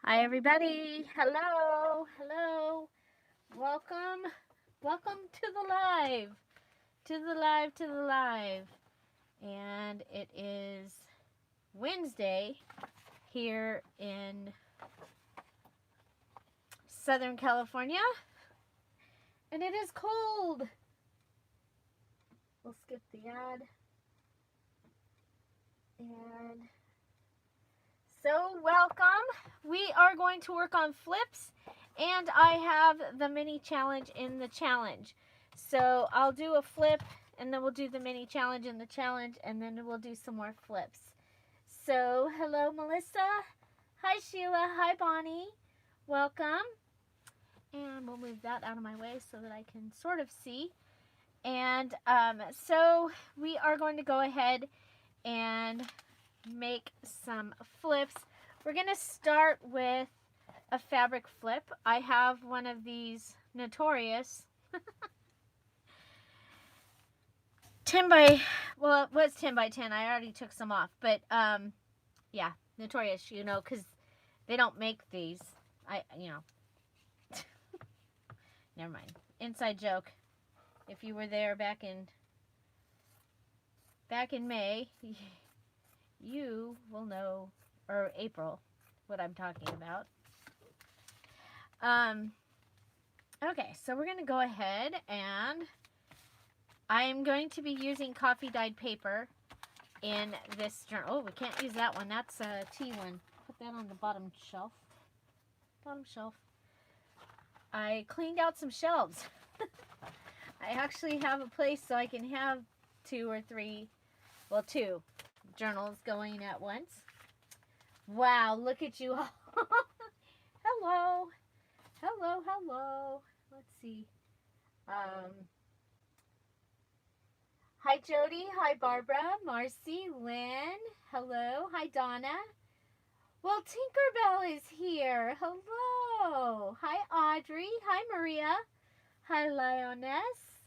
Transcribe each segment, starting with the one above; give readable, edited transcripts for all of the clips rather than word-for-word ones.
Hi everybody. Hello. Hello. Welcome. Welcome to the live. To the live, to the live. And it is Wednesday here in Southern California. And it is cold. We'll skip the ad. And so welcome. We are going to work on flips, and I have the mini challenge in the challenge. So I'll do a flip, and then we'll do the mini challenge in the challenge, and then we'll do some more flips. So hello Melissa. Hi Sheila. Hi Bonnie. Welcome. And we'll move that out of my way so that I can sort of see. And so we are going to go ahead and make some flips. We're going to start with a fabric flip. I have one of these Notorious 10 by, well, it was 10 by 10. I already took some off, but yeah, Notorious, you know, because they don't make these. Never mind. Inside joke. If you were there back in May, you will know, or April, what I'm talking about. Okay, so we're going to go ahead, and I'm going to be using coffee dyed paper in this journal. Oh, we can't use that one. That's a T one. Put that on the bottom shelf. Bottom shelf. I cleaned out some shelves. I actually have a place so I can have two journals going at once. Wow, look at you all. Hello. Hello, hello. Let's see. Hi, Jody. Hi, Barbara. Marcy, Lynn. Hello. Hi, Donna. Well, Tinkerbell is here. Hello. Hi, Audrey. Hi, Maria. Hi, Lioness.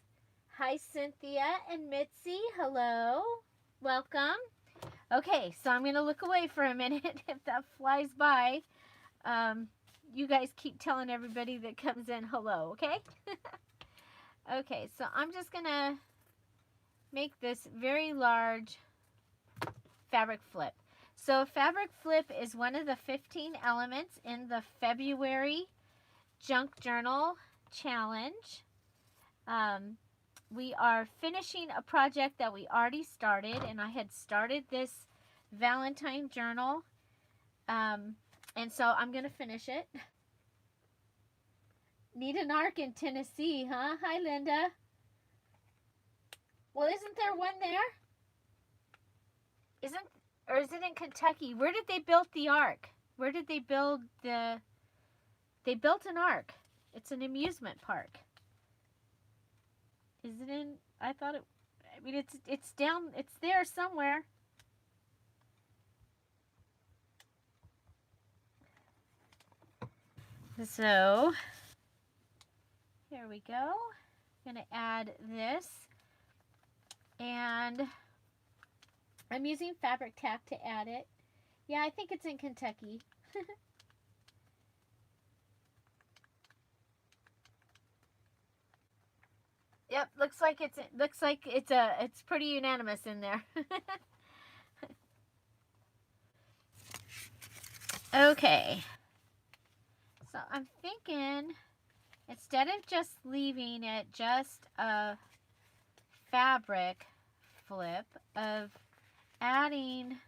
Hi, Cynthia and Mitzi. Hello. Welcome. Okay, so I'm going to look away for a minute if that flies by. You guys keep telling everybody that comes in hello, okay? Okay, so I'm just going to make this very large fabric flip. So fabric flip is one of the 15 elements in the February Junk Journal Challenge. We are finishing a project that we already started, and I had started this Valentine journal. And so I'm going to finish it. Need an arc in Tennessee, huh? Hi, Linda. Well, isn't there one there? Or is it in Kentucky? Where did they build the ark? Where did they build the... They built an ark. It's an amusement park. Is it in... I thought it... I mean, it's down... It's there somewhere. So, here we go. I'm going to add this. And I'm using fabric tack to add it. Yeah, I think it's in Kentucky. Yep, looks like it's pretty unanimous in there. Okay. So I'm thinking, instead of just leaving it just a fabric flip, of adding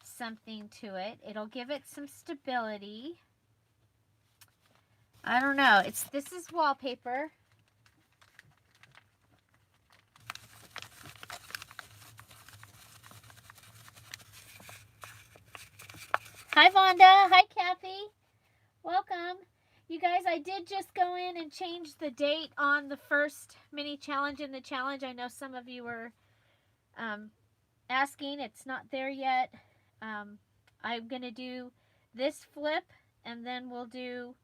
something to it, it'll give it some stability. I don't know. This is wallpaper. Hi, Vonda. Hi, Kathy. Welcome. You guys, I did just go in and change the date on the first mini challenge in the challenge. I know some of you were asking. It's not there yet. I'm going to do this flip, and then we'll do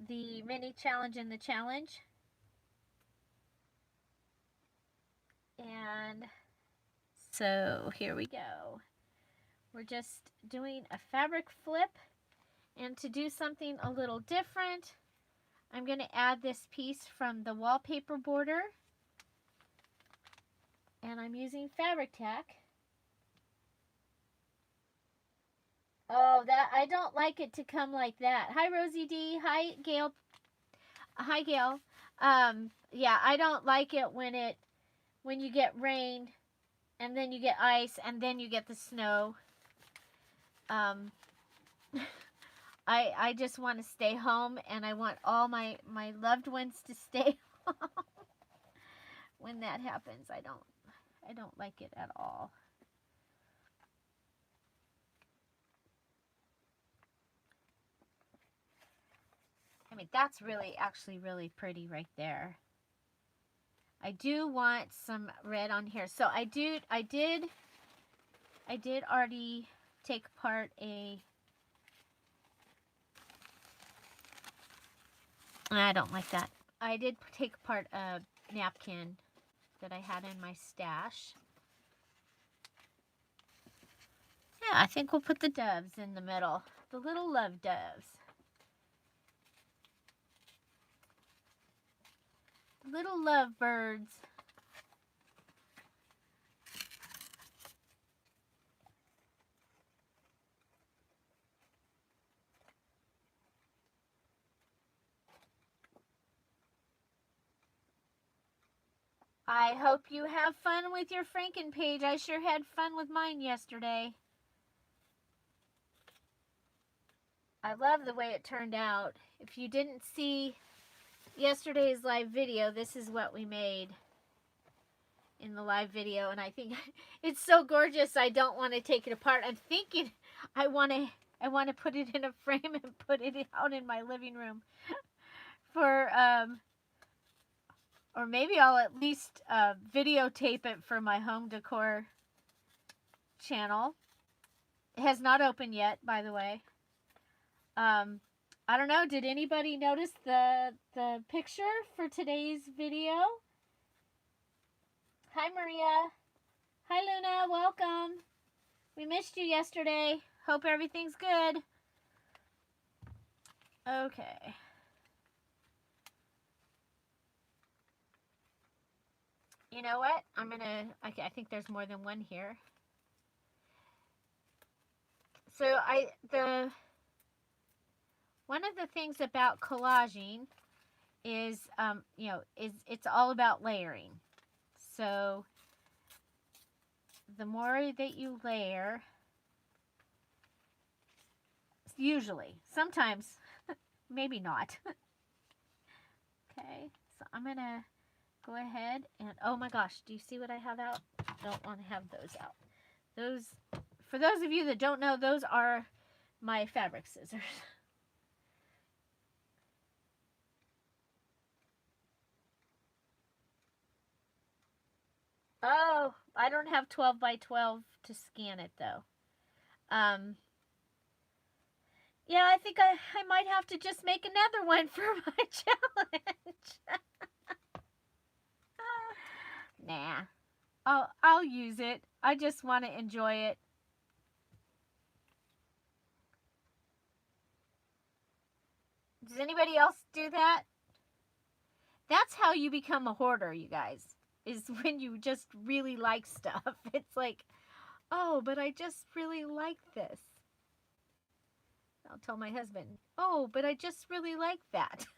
the mini challenge in the challenge. And so here we go. We're just doing a fabric flip, And to do something a little different, I'm going to add this piece from the wallpaper border. And I'm using fabric tack. Oh, that I don't like it to come like that. Hi, Rosie D. Hi, Gail. Hi, Gail. Yeah, I don't like it when you get rain, and then you get ice, and then you get the snow. I just want to stay home, and I want all my loved ones to stay home. When that happens, I don't like it at all. I mean, that's actually really pretty right there. I do want some red on here. So I did already take apart I don't like that. I did take apart a napkin that I had in my stash. Yeah, I think we'll put the doves in the middle. The little love doves. Little love birds. I hope you have fun with your Franken page. I sure had fun with mine yesterday. I love the way it turned out. If you didn't see yesterday's live video, this is what we made in the live video, and I think it's so gorgeous. I don't want to take it apart. I'm thinking I want to put it in a frame and put it out in my living room for or maybe I'll at least videotape it for my home decor channel. It has not opened yet, by the way. I don't know, did anybody notice the picture for today's video? Hi, Maria. Hi, Luna. Welcome. We missed you yesterday. Hope everything's good. Okay. You know what? I think there's more than one here. So one of the things about collaging is, it's all about layering. So the more that you layer, usually, sometimes, maybe not. Okay, so I'm going to go ahead and, oh my gosh, do you see what I have out? Don't want to have those out. Those, for those of you that don't know, those are my fabric scissors. Oh, I don't have 12 by 12 to scan it though. Yeah, I think I might have to just make another one for my challenge. Nah. I'll use it. I just want to enjoy it. Does anybody else do that? That's how you become a hoarder, you guys. Is when you just really like stuff. It's like, oh, but I just really like this. I'll tell my husband, oh, but I just really like that.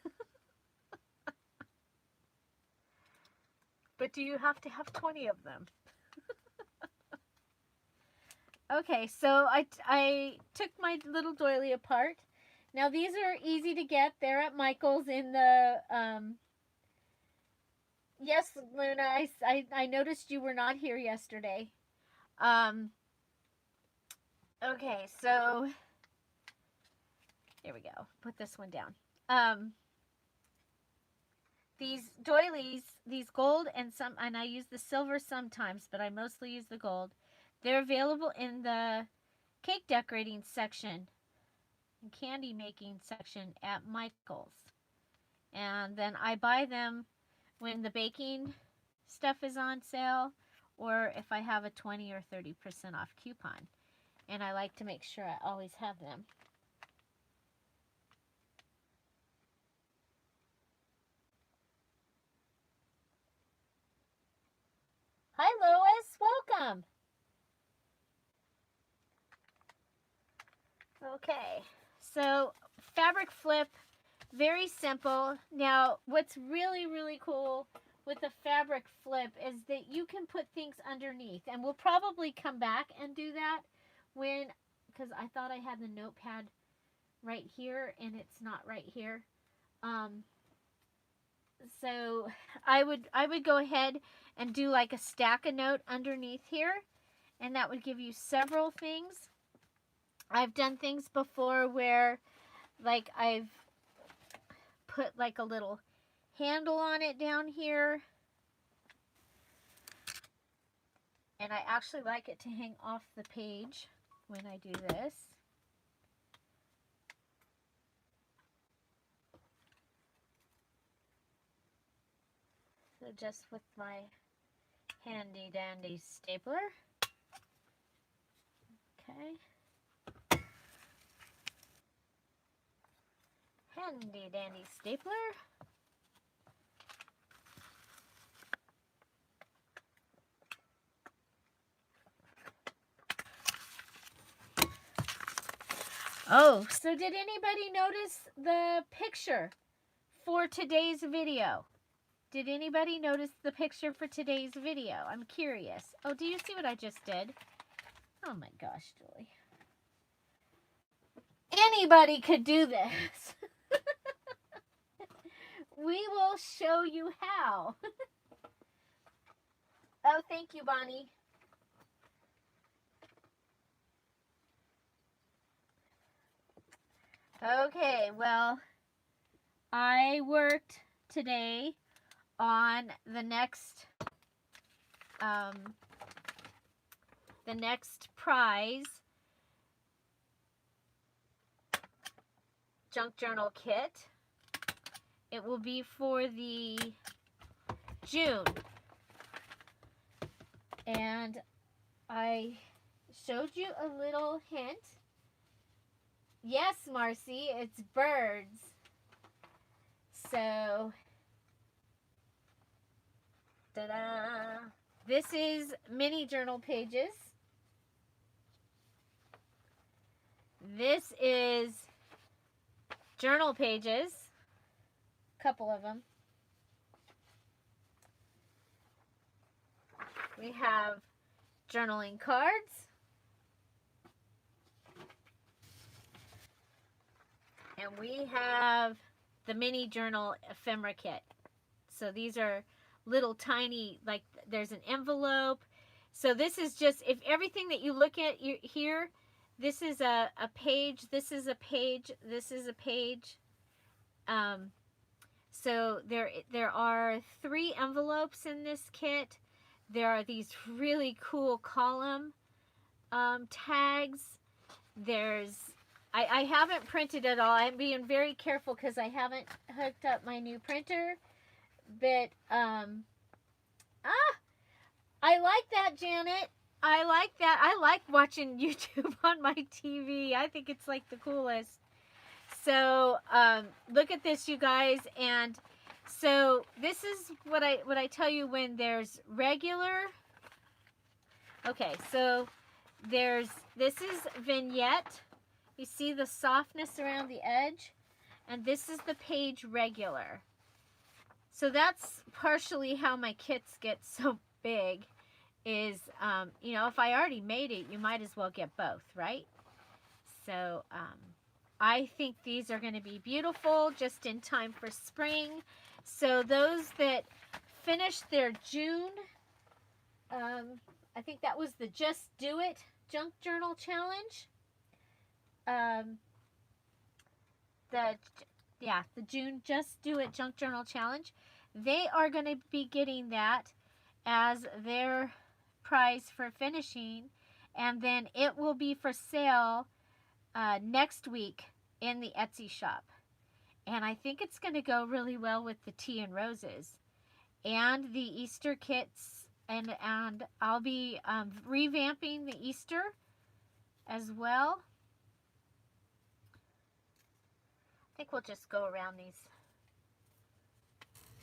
But do you have to have 20 of them? Okay, so I took my little doily apart. Now these are easy to get. They're at Michael's in the, yes, Luna, I noticed you were not here yesterday. Okay, so there we go. Put this one down. These doilies, these gold and I use the silver sometimes, but I mostly use the gold. They're available in the cake decorating section and candy making section at Michael's. And then I buy them when the baking stuff is on sale, or if I have a 20 or 30% off coupon. And I like to make sure I always have them. Okay, so fabric flip, very simple. Now, what's really, really cool with the fabric flip is that you can put things underneath, and we'll probably come back and do that when, because I thought I had the notepad right here, and it's not right here. So I would go ahead and do like a stack a note underneath here, and that would give you several things. I've done things before where like I've put like a little handle on it down here, and I actually like it to hang off the page when I do this. So just with my handy dandy stapler. Okay. Handy dandy stapler. Oh, so did anybody notice the picture for today's video? Did anybody notice the picture for today's video? I'm curious. Oh, do you see what I just did? Oh my gosh, Julie. Anybody could do this. We will show you how. Oh, thank you, Bonnie. Okay, well, I worked today on the next prize junk journal kit. It will be for the June, and I showed you a little hint. Yes, Marcy, it's birds. So, ta-da! This is mini journal pages. This is journal pages. A couple of them. We have journaling cards. And we have the mini journal ephemera kit. So these are little tiny, like there's an envelope. So this is just, if everything that you look at here, this is a page, this is a page, this is a page. So there are 3 envelopes in this kit. There are these really cool column tags. I haven't printed it all. I'm being very careful because I haven't hooked up my new printer. But, I like that, Janet. I like that. I like watching YouTube on my TV. I think it's like the coolest. So, look at this, you guys. And so this is what I tell you when there's regular. Okay, so this is vignette. You see the softness around the edge, and this is the page regular. So that's partially how my kits get so big is, you know, if I already made it, you might as well get both, right? So I think these are going to be beautiful just in time for spring. So those that finished their June, I think that was the Just Do It Junk Journal Challenge. The June Just Do It Junk Journal Challenge. They are going to be getting that as their prize for finishing, and then it will be for sale next week in the Etsy shop. And I think it's going to go really well with the tea and roses and the Easter kits, and I'll be revamping the Easter as well. I think we'll just go around these.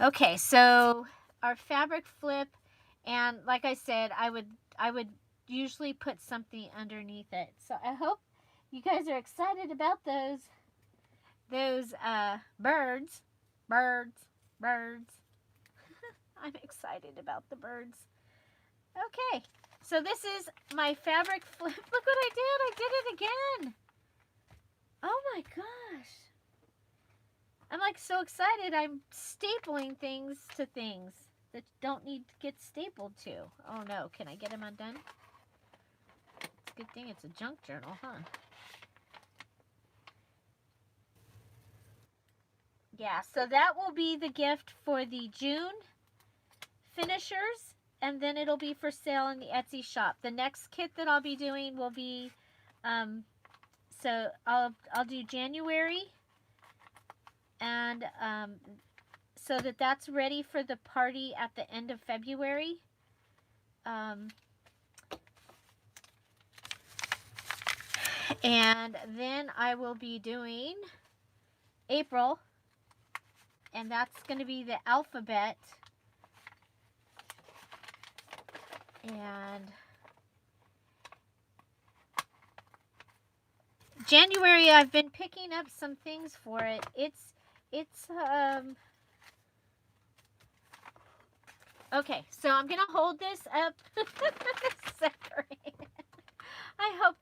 Okay, so our fabric flip, and like I said, I would usually put something underneath it. So I hope You guys are excited about those birds. Birds. I'm excited about the birds. Okay, so this is my fabric flip. Look what I did. I did it again. Oh my gosh. I'm like so excited. I'm stapling things to things that don't need to get stapled to. Oh no, can I get them undone? It's a good thing it's a junk journal, huh? Yeah, so that will be the gift for the June finishers, and then it'll be for sale in the Etsy shop. The next kit that I'll be doing will be, so I'll do January, and so that's ready for the party at the end of February. And then I will be doing April, and that's going to be the alphabet. And January, I've been picking up some things for it. It's okay, so I'm gonna hold this up separate. I hope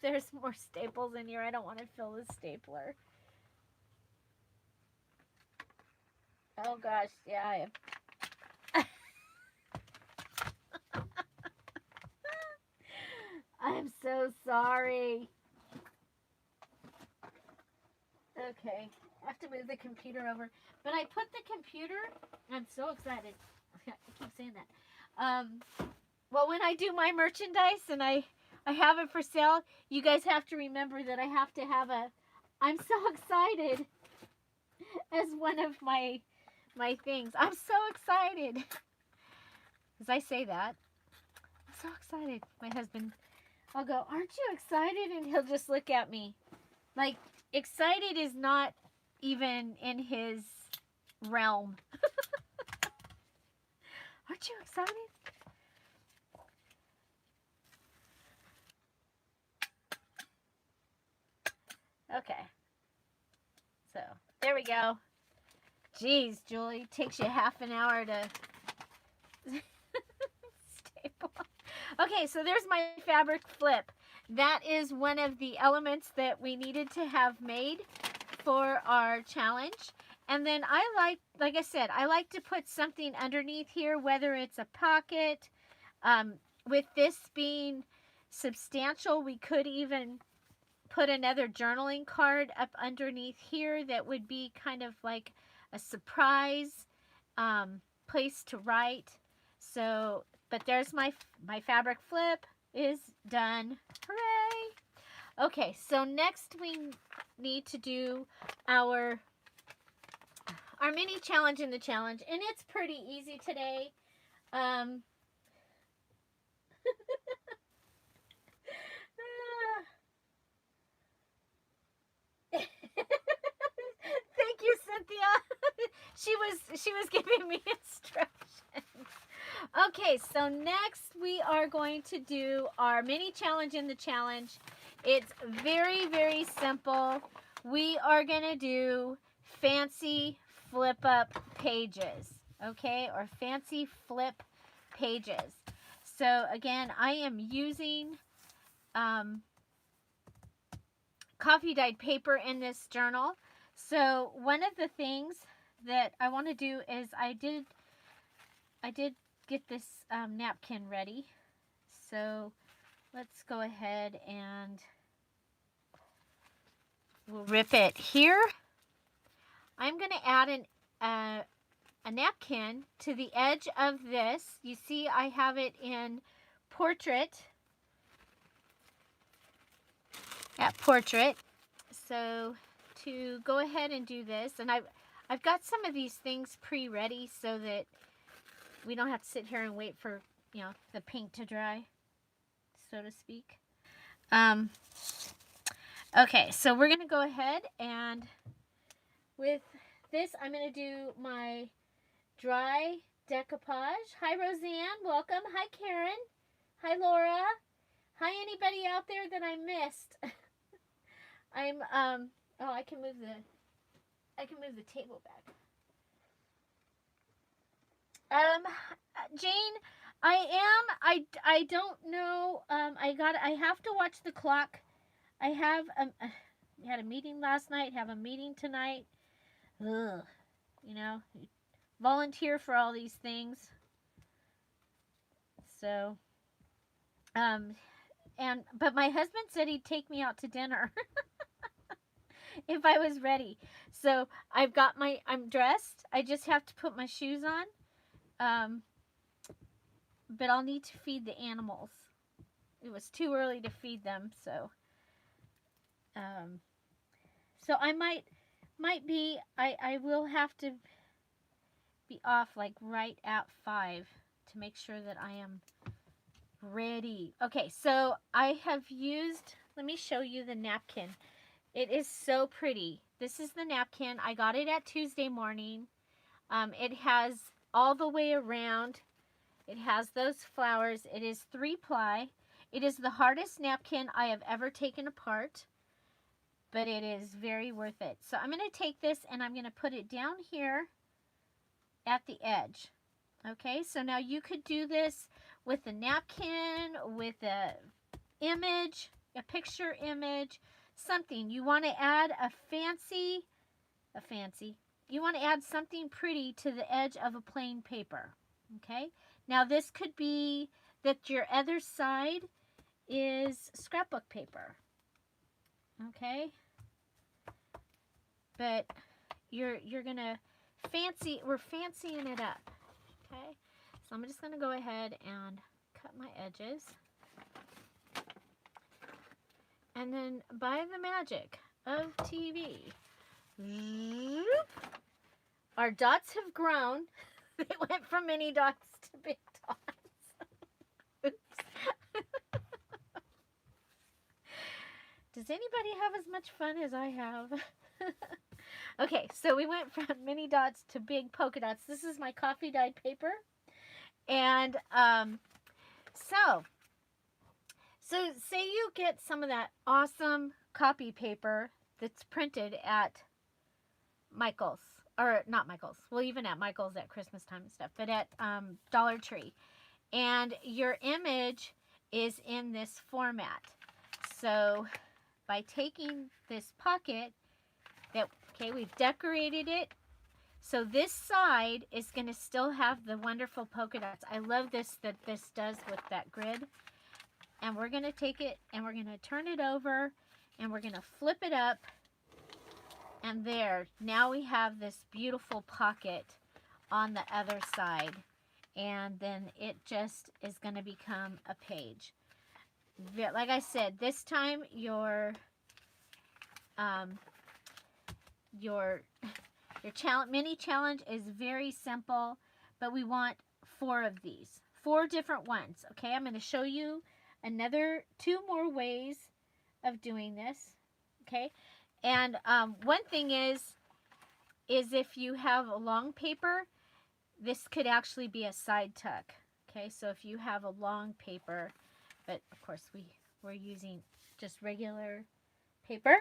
there's more staples in here. I don't want to fill the stapler. Oh gosh, yeah, I am. I'm so sorry. Okay, I have to move the computer over. But I put the computer, I'm so excited. I keep saying that. Well, when I do my merchandise and I have it for sale, you guys have to remember that I have to have I'm so excited as one of my things. I'm so excited. As I say that, I'm so excited. My husband, I'll go, aren't you excited? And he'll just look at me. Like, excited is not even in his realm. Aren't you excited? Okay. So, there we go. Jeez, Julie, it takes you half an hour to staple. Okay, so there's my fabric flip. That is one of the elements that we needed to have made for our challenge. And then like I said, I like to put something underneath here, whether it's a pocket. With this being substantial, we could even put another journaling card up underneath here that would be kind of like a surprise place to write. So, but there's my fabric flip is done. Hooray! Okay, so next we need to do our mini challenge in the challenge, and it's pretty easy today. Thank you, Cynthia. she was giving me instructions. Okay, so next we are going to do our mini challenge in the challenge. It's very, very simple. We are going to do fancy flip up pages, okay, or fancy flip pages. So again, I am using coffee dyed paper in this journal. So one of the things that I want to do is I did get this napkin ready. So let's go ahead and we'll rip it here. I'm going to add a napkin to the edge of this. You see I have it in portrait. At portrait. So to go ahead and do this, and I've got some of these things pre-ready so that we don't have to sit here and wait for, you know, the paint to dry, so to speak. Okay, so we're going to go ahead and with this, I'm going to do my dry decoupage. Hi, Roseanne. Welcome. Hi, Karen. Hi, Laura. Hi, anybody out there that I missed. oh, I can move the table back. Jane, I don't know. I have to watch the clock. I had a meeting last night, have a meeting tonight. Ugh, volunteer for all these things. So, but my husband said he'd take me out to dinner if I was ready. So I'm dressed. I just have to put my shoes on. But I'll need to feed the animals. It was too early to feed them, so I might be. I will have to be off like right at 5 to make sure that I am ready. Okay, so I have used. Let me show you the napkin. It is so pretty. This is the napkin. I got it at Tuesday morning. It has all the way around. It has those flowers. It is 3-ply. It is the hardest napkin I have ever taken apart, but it is very worth it. So I'm going to take this and I'm going to put it down here at the edge. Okay, so now you could do this with a napkin, with a image, a picture image, something. You want to add you want to add something pretty to the edge of a plain paper. Okay, now this could be that your other side is scrapbook paper. Okay, but you're gonna we're fancying it up. Okay, so I'm just gonna go ahead and cut my edges, and then by the magic of TV, our dots have grown. They went from mini dots to big dots. Oops. Does anybody have as much fun as I have? Okay, so we went from mini dots to big polka dots. This is my coffee dyed paper. And so say you get some of that awesome copy paper that's printed at Michael's, or not Michael's, well, even at Michael's at Christmas time and stuff, but at Dollar Tree. And your image is in this format. So by taking this pocket, we've decorated it. So this side is going to still have the wonderful polka dots. I love this, that this does with that grid. And we're going to take it and we're going to turn it over and we're going to flip it up. And there, now we have this beautiful pocket on the other side. And then it just is going to become a page. Like I said, this time your mini challenge is very simple, but we want 4 of these, 4 different ones. Okay, I'm going to show you 2 more ways of doing this. Okay, and one thing is if you have a long paper, this could actually be a side tuck. Okay, so if you have a long paper, but of course we're using just regular paper.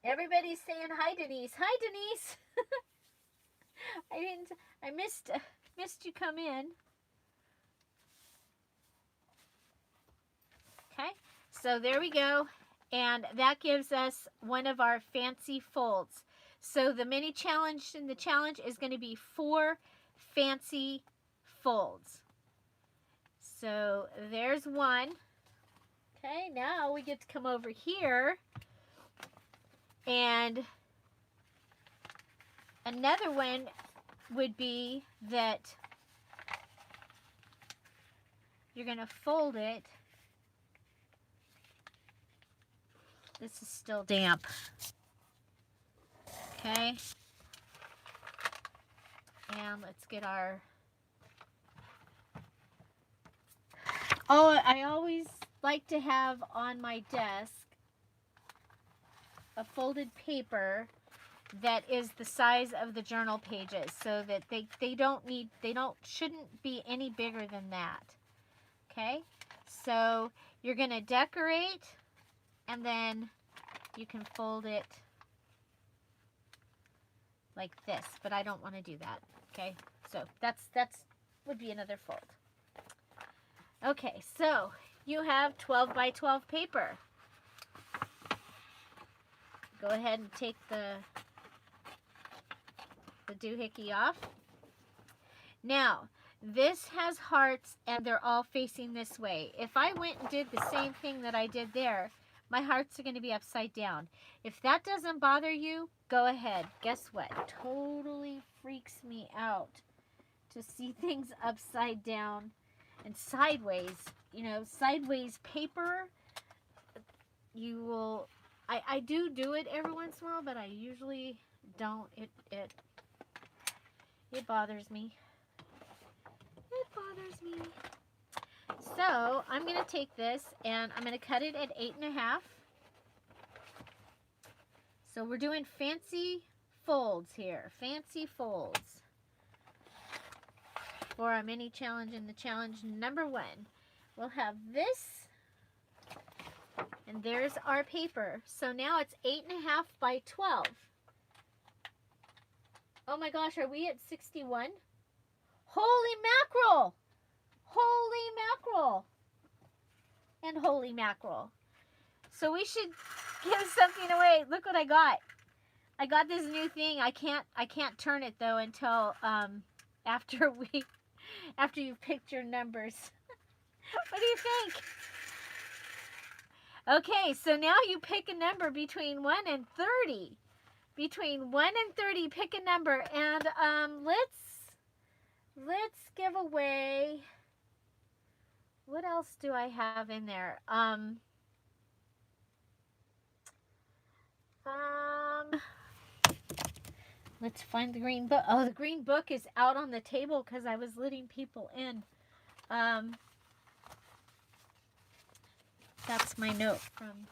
Everybody's saying hi, Denise. Hi, Denise. I missed you come in. Okay, so there we go. And that gives us one of our fancy folds. So the mini challenge and the challenge is going to be 4 fancy folds. So there's one. Okay, now we get to come over here. And another one would be that you're going to fold it. This is still damp. Okay. And let's get our... Oh, I always like to have on my desk a folded paper that is the size of the journal pages, so that they shouldn't be any bigger than that. Okay, so you're going to decorate, and then you can fold it like this, but I don't want to do that. Okay, so that's would be another fold. Okay, so you have 12 by 12 paper. Go ahead and take the doohickey off. Now, this has hearts, and they're all facing this way. If I went and did the same thing that I did there, my hearts are going to be upside down. If that doesn't bother you, go ahead. Guess what? Totally freaks me out to see things upside down and sideways. You know, sideways paper, you will... I do it every once in a while, but I usually don't. It bothers me. It bothers me. So I'm going to take this and I'm going to cut it at 8.5. So we're doing fancy folds here. Fancy folds for our mini challenge. And the challenge number 1. We'll have this. And there's our paper. So now it's 8.5 by 12. Oh my gosh, are we at 61? Holy mackerel! Holy mackerel! And holy mackerel. So we should give something away. Look what I got. I got this new thing. I can't turn it though until after you've picked your numbers. What do you think? Okay, so now you pick a number between 1 and 30. Between 1 and 30, pick a number, and let's give away. What else do I have in there? Let's find the green book. Oh, the green book is out on the table because I was letting people in. That's my note from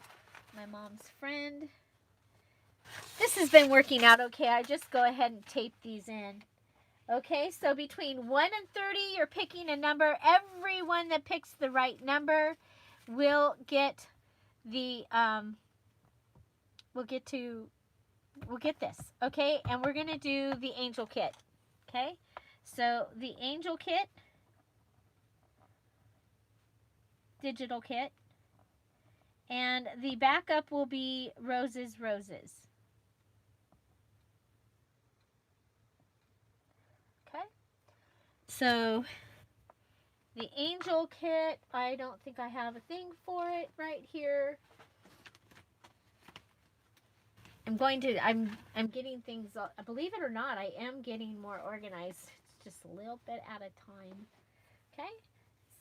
my mom's friend. This has been working out okay. I just go ahead and tape these in. Okay, so between 1 and 30, you're picking a number. Everyone that picks the right number will get the we'll get this. Okay, and we're gonna do the angel kit. Okay, so the angel kit, digital kit. And the backup will be roses, roses. Okay. So the angel kit, I don't think I have a thing for it right here. I'm getting things, believe it or not, I am getting more organized. It's just a little bit at a time. Okay.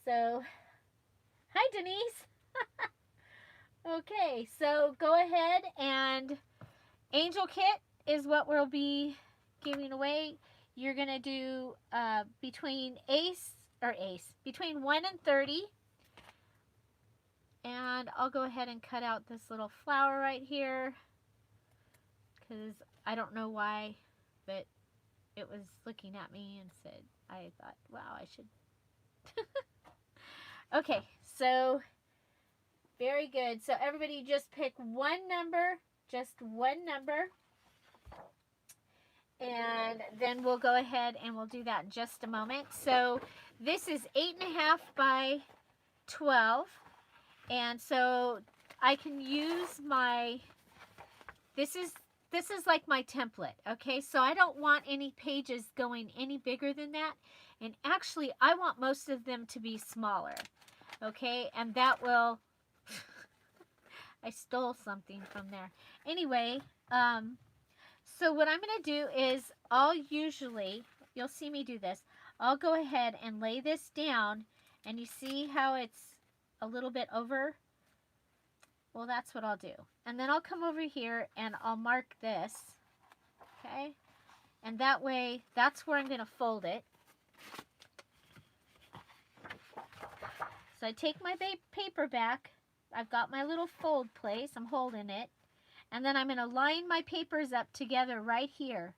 So, hi Denise. Okay, so go ahead, and angel kit is what we'll be giving away. You're going to do between between 1 and 30. And I'll go ahead and cut out this little flower right here, because I don't know why, but it was looking at me and said, I thought, wow, I should. Okay, so... very good. So everybody just pick one number, just one number. And then we'll go ahead and we'll do that in just a moment. So this is 8.5 by 12. And so I can use my, this is like my template. Okay, so I don't want any pages going any bigger than that. And actually, I want most of them to be smaller. Okay, and that will... I stole something from there. Anyway, so what I'm going to do is you'll see me do this. I'll go ahead and lay this down, and you see how it's a little bit over? Well, that's what I'll do. And then I'll come over here and I'll mark this. Okay? And that way, that's where I'm going to fold it. So I take my paper back. I've got my little fold place. I'm holding it. And then I'm going to line my papers up together right here.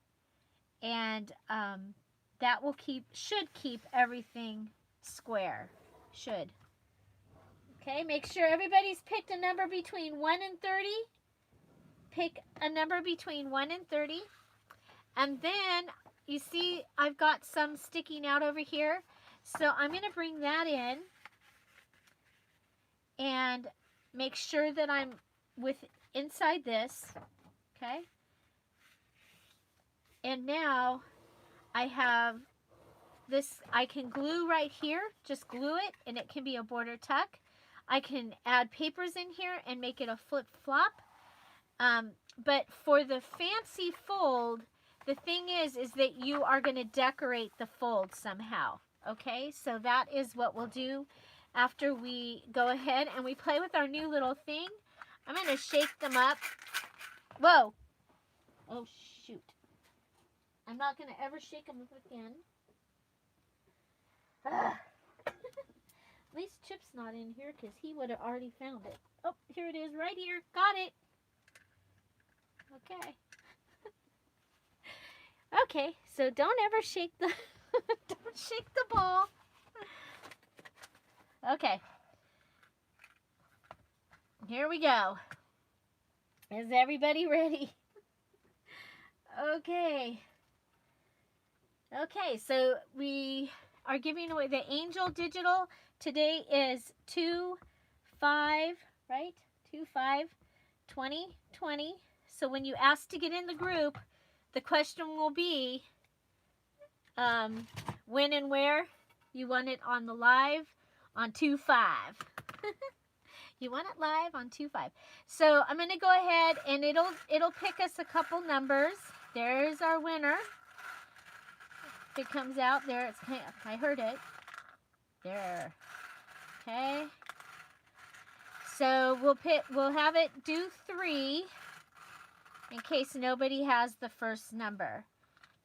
And that will should keep everything square. Should. Okay, make sure everybody's picked a number between 1 and 30. Pick a number between 1 and 30. And then, you see, I've got some sticking out over here. So I'm going to bring that in and make sure that I'm inside this. Okay. And now I have this, I can glue right here. Just glue it, and it can be a border tuck. I can add papers in here and make it a flip-flop. But for the fancy fold, the thing is that you are going to decorate the fold somehow. Okay, so that is what we'll do after we go ahead and we play with our new little thing. I'm going to shake them up. Whoa. Oh, shoot. I'm not going to ever shake them up again. At least Chip's not in here because he would have already found it. Oh, here it is right here. Got it. Okay. Okay, so don't ever shake the don't shake the ball. Okay. Here we go. Is everybody ready? Okay. Okay, so we are giving away the Angel Digital. Today is 2/5, right? 2/5/2020. So when you ask to get in the group, the question will be when and where you want it on the live on 2/5. You want it live on 2/5. So I'm going to go ahead and it'll pick us a couple numbers. There's our winner. If it comes out there, I heard it. There. Okay. So we'll have it do 3 in case nobody has the first number.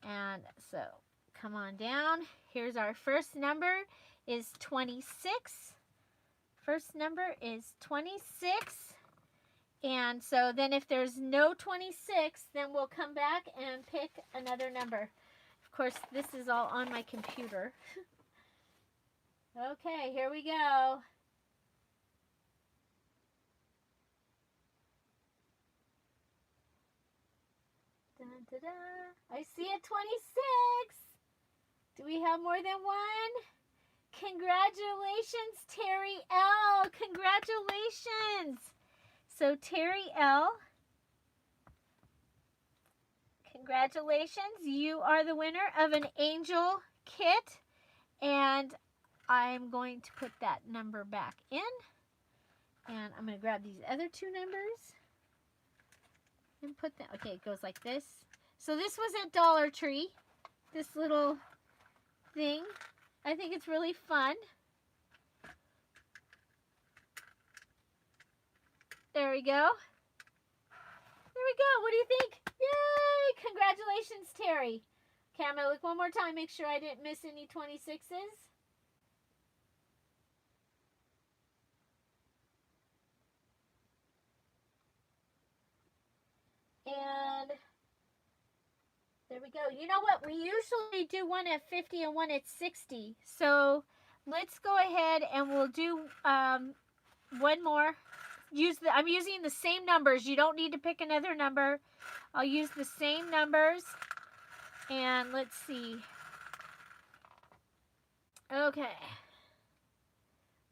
And so come on down. Here's our first number is 26. First number is 26. And so then if there's no 26, then we'll come back and pick another number. Of course, this is all on my computer. Okay, here we go. Dun, dun, dun. I see a 26. Do we have more than one? Congratulations, Terry L. Congratulations. So Terry L., congratulations. You are the winner of an Angel kit. And I'm going to put that number back in. And I'm going to grab these other two numbers. And put that, okay, it goes like this. So this was at Dollar Tree. This little thing. I think it's really fun. There we go. There we go. What do you think? Yay! Congratulations, Terry. Okay, I'm going to look one more time, make sure I didn't miss any 26s. And there we go. You know what? We usually do one at 50 and one at 60. So let's go ahead and we'll do one more. I'm using the same numbers. You don't need to pick another number. I'll use the same numbers. And let's see. Okay.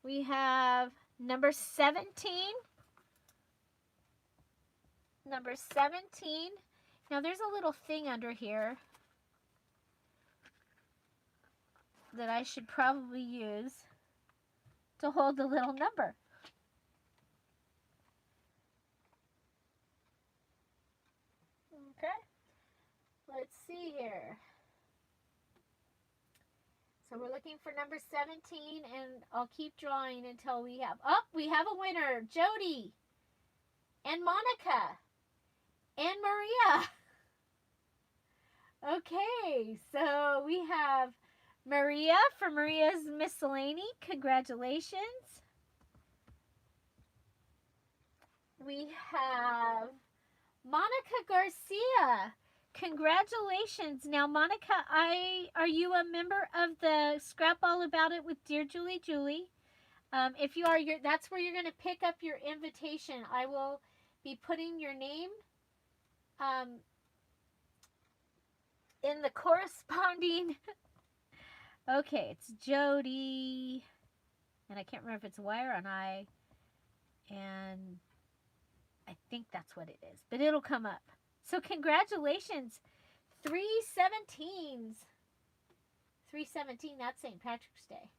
We have number 17. Number 17. Now there's a little thing under here that I should probably use to hold the little number. Okay, let's see here. So we're looking for number 17, and I'll keep drawing until we have, we have a winner, Jody, and Monica, and Maria. Okay, so we have Maria for Maria's Miscellany. Congratulations. We have Monica Garcia. Congratulations. Now, Monica, are you a member of the Scrap All About It with Dear Julie Julie? If you are, that's where you're going to pick up your invitation. I will be putting your name in the corresponding. Okay, it's Jody, and I can't remember if it's a Y or an I, and I think that's what it is, but it'll come up. So congratulations, 317s. 317, that's St. Patrick's Day.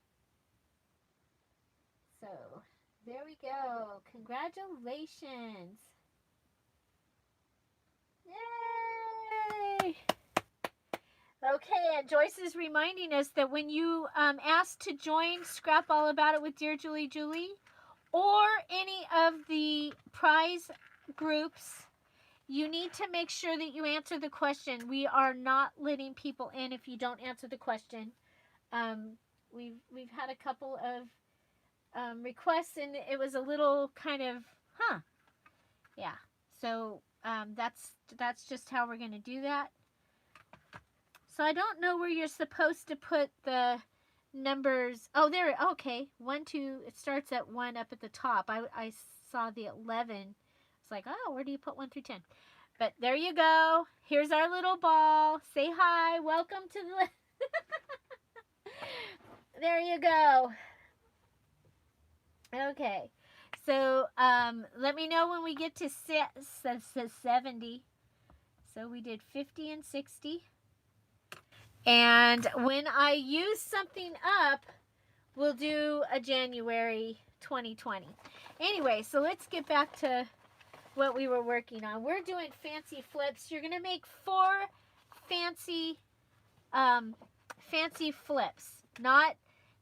So there we go. Congratulations. Yay! Okay, and Joyce is reminding us that when you ask to join Scrap All About It with Dear Julie Julie or any of the prize groups, you need to make sure that you answer the question. We are not letting people in if you don't answer the question. We've had a couple of requests, and it was a little kind of, yeah. So that's just how we're going to do that. So I don't know where you're supposed to put the numbers. Oh, there. Okay. 1, 2. It starts at 1 up at the top. I saw the 11. It's like, oh, where do you put 1 through 10? But there you go. Here's our little ball. Say hi. Welcome to the... There you go. Okay. So let me know when we get to 70. So we did 50 and 60. And when I use something up, we'll do a January 2020. Anyway, so let's get back to what we were working on. We're doing fancy flips. You're going to make 4 fancy flips. Not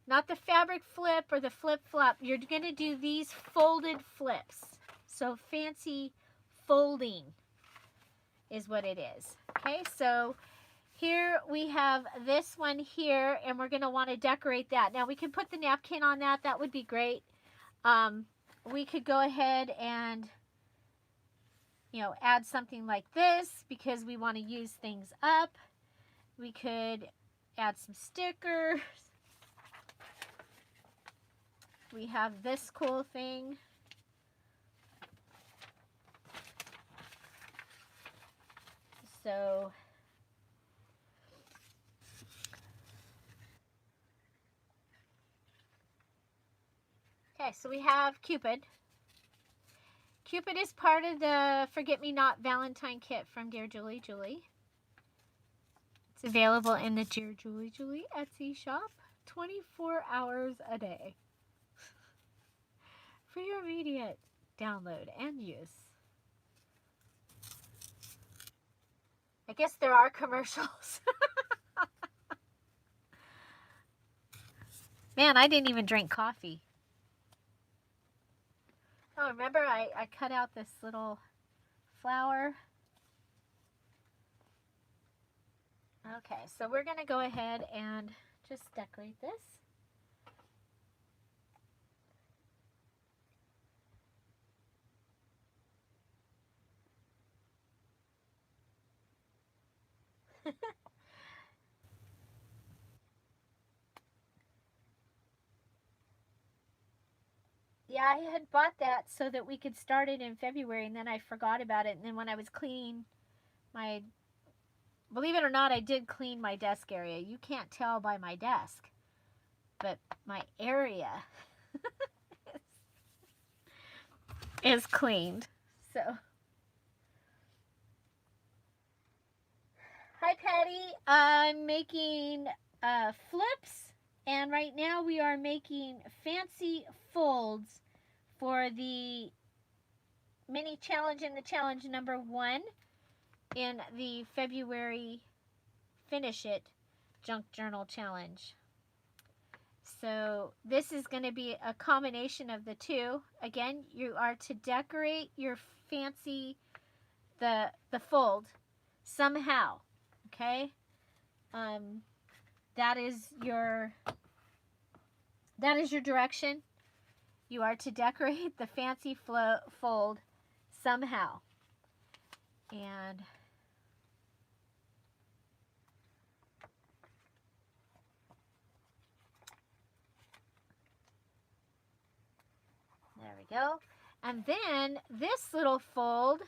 the fabric flip or the flip flop. You're going to do these folded flips. So fancy folding is what it is. Okay, so here we have this one here, and we're going to want to decorate that. Now, we can put the napkin on that. That would be great. We could go ahead and, add something like this because we want to use things up. We could add some stickers. We have this cool thing. So okay, so we have Cupid. Cupid is part of the Forget Me Not Valentine kit from Dear Julie Julie. It's available in the Dear Julie Julie Etsy shop 24 hours a day for your immediate download and use. I guess there are commercials. Man, I didn't even drink coffee. Oh, remember I cut out this little flower. Okay, so we're going to go ahead and just decorate this. Yeah, I had bought that so that we could start it in February, and then I forgot about it. And then when I was cleaning my, believe it or not, I did clean my desk area. You can't tell by my desk, but my area is cleaned. So, hi Patty. I'm making flips, and right now we are making fancy folds for the mini challenge and the challenge number 1 in the February Finish It Junk Journal Challenge. So this is going to be a combination of the two. Again, you are to decorate your fancy, the fold somehow, okay? That is your direction. You are to decorate the fancy fold somehow. And there we go. And then this little fold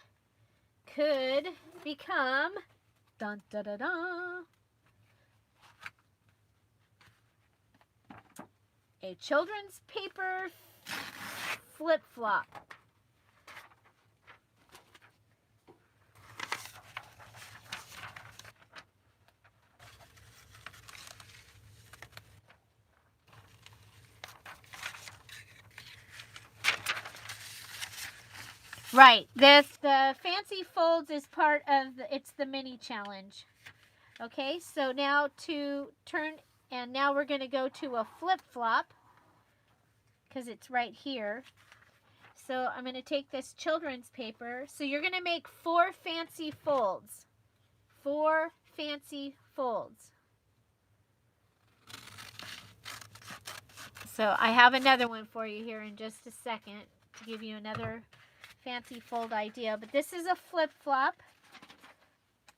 could become, dun da da da, a children's paper flip-flop. Right. The fancy folds is part of it's the mini challenge. Okay, so now to turn, and now we're going to go to a flip-flop because it's right here. So I'm going to take this children's paper. So you're going to make 4 fancy folds. 4 fancy folds. So I have another one for you here in just a second to give you another fancy fold idea. But this is a flip-flop.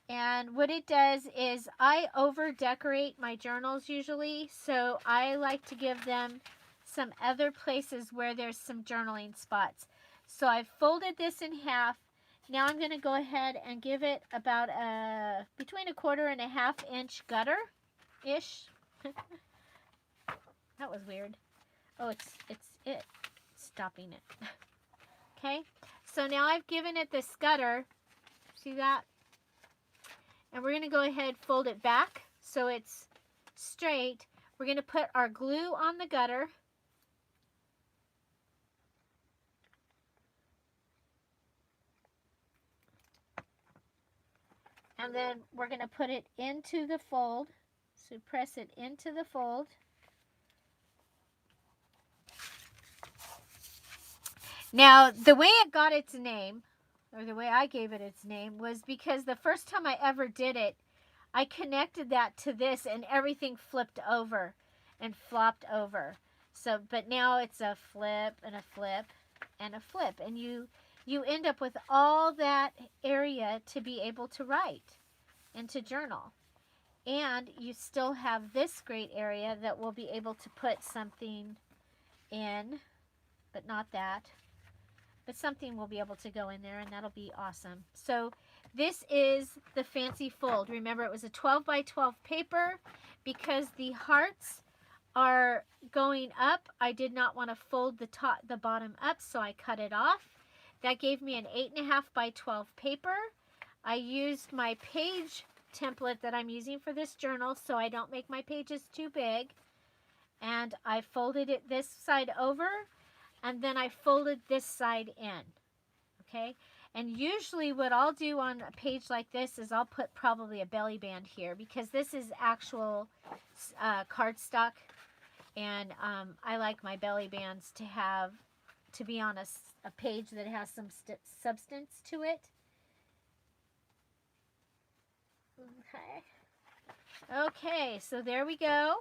And what it does is I over-decorate my journals usually. So I like to give them some other places where there's some journaling spots. So I've folded this in half. Now I'm going to go ahead and give it about between a 1/4 and a 1/2 inch gutter-ish. That was weird. Oh, it's stopping it. Okay, so now I've given it this gutter. See that? And we're going to go ahead, fold it back so it's straight. We're going to put our glue on the gutter. And then we're going to put it into the fold. So press it into the fold. Now, the way it got its name, or the way I gave it its name, was because the first time I ever did it, I connected that to this and everything flipped over and flopped over. So, but now it's a flip and a flip and a flip. And you end up with all that area to be able to write and to journal. And you still have this great area that we'll be able to put something in, but not that. But something will be able to go in there, and that'll be awesome. So this is the fancy fold. Remember, it was a 12 by 12 paper. Because the hearts are going up, I did not want to fold the bottom up, so I cut it off. That gave me an 8.5 by 12 paper. I used my page template that I'm using for this journal so I don't make my pages too big. And I folded it this side over, and then I folded this side in. Okay? And usually what I'll do on a page like this is I'll put probably a belly band here because this is actual cardstock. And I like my belly bands to be on a page that has some substance to it. Okay, so there we go.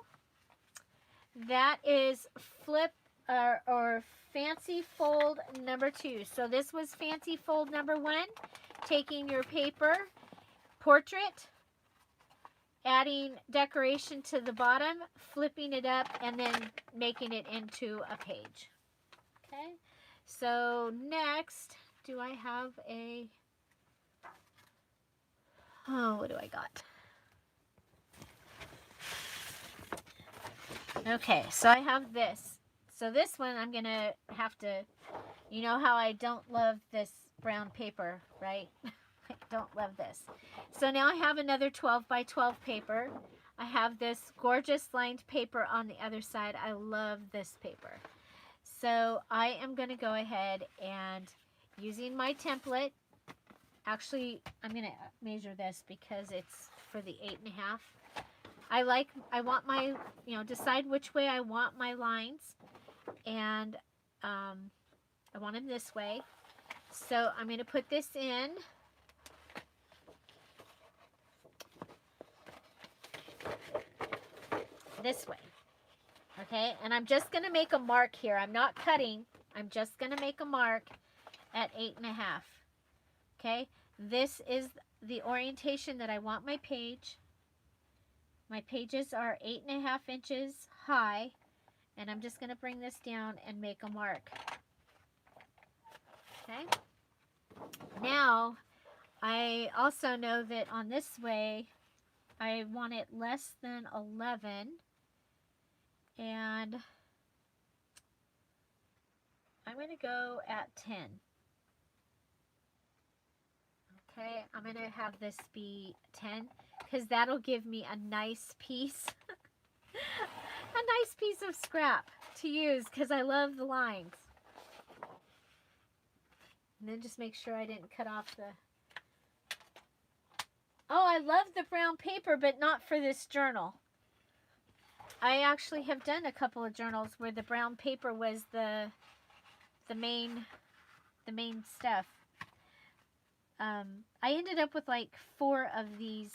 That is flip or fancy fold number 2. So this was fancy fold number 1. Taking your paper, portrait, adding decoration to the bottom, flipping it up, and then making it into a page. Okay, so next, do I have a, what do I got? Okay, so I have this. So this one I'm going to have to, you know how I don't love this brown paper, right? I don't love this. So now I have another 12 by 12 paper. I have this gorgeous lined paper on the other side. I love this paper. So I am going to go ahead and using my template, actually I'm going to measure this because it's for the 8.5. I want my, decide which way I want my lines, and I want them this way. So I'm going to put this in. This way. Okay, and I'm just going to make a mark here. I'm not cutting. I'm just going to make a mark at 8.5. Okay, This is the orientation that I want my page. My pages are 8.5 inches high, and I'm just going to bring this down and make a mark. Okay. Now, I also know that on this way, I want it less than 11, and I'm going to go at 10. Okay, I'm going to have this be 10 because that'll give me a nice piece, a nice piece of scrap to use because I love the lines. And then just make sure I didn't cut off the... Oh, I love the brown paper, but not for this journal. I actually have done a couple of journals where the brown paper was the main stuff. I ended up with like 4 of these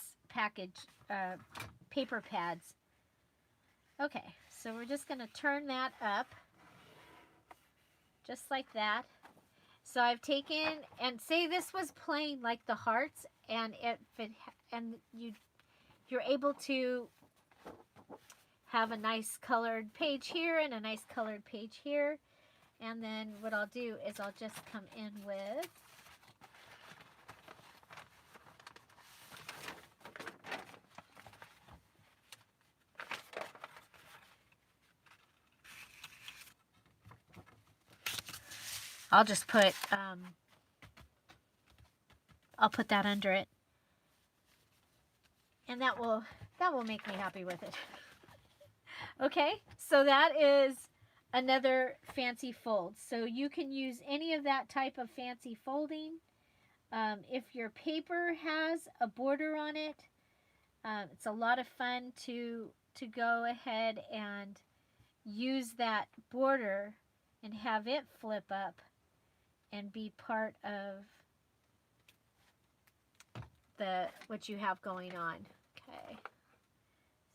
paper pads. Okay, so we're just going to turn that up, just like that. So I've taken, and say this was plain like the hearts, and you're able to have a nice colored page here and a nice colored page here. And then what I'll do is I'll just come in with I'll just put I'll put that under it, and that will make me happy with it. Okay, so that is another fancy fold. So you can use any of that type of fancy folding. If your paper has a border on it, it's a lot of fun to go ahead and use that border and have it flip up and be part of what you have going on. Okay,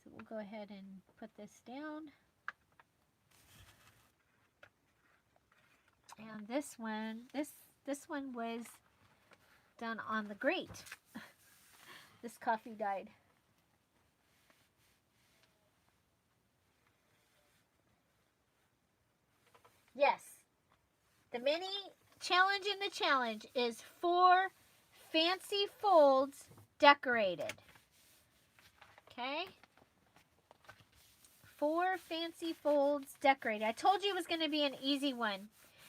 so we'll go ahead and put this down. And this one was done on the grate. This coffee died. Yes, the mini challenge in the challenge is 4 fancy folds decorated. Okay? 4 fancy folds decorated. I told you it was going to be an easy one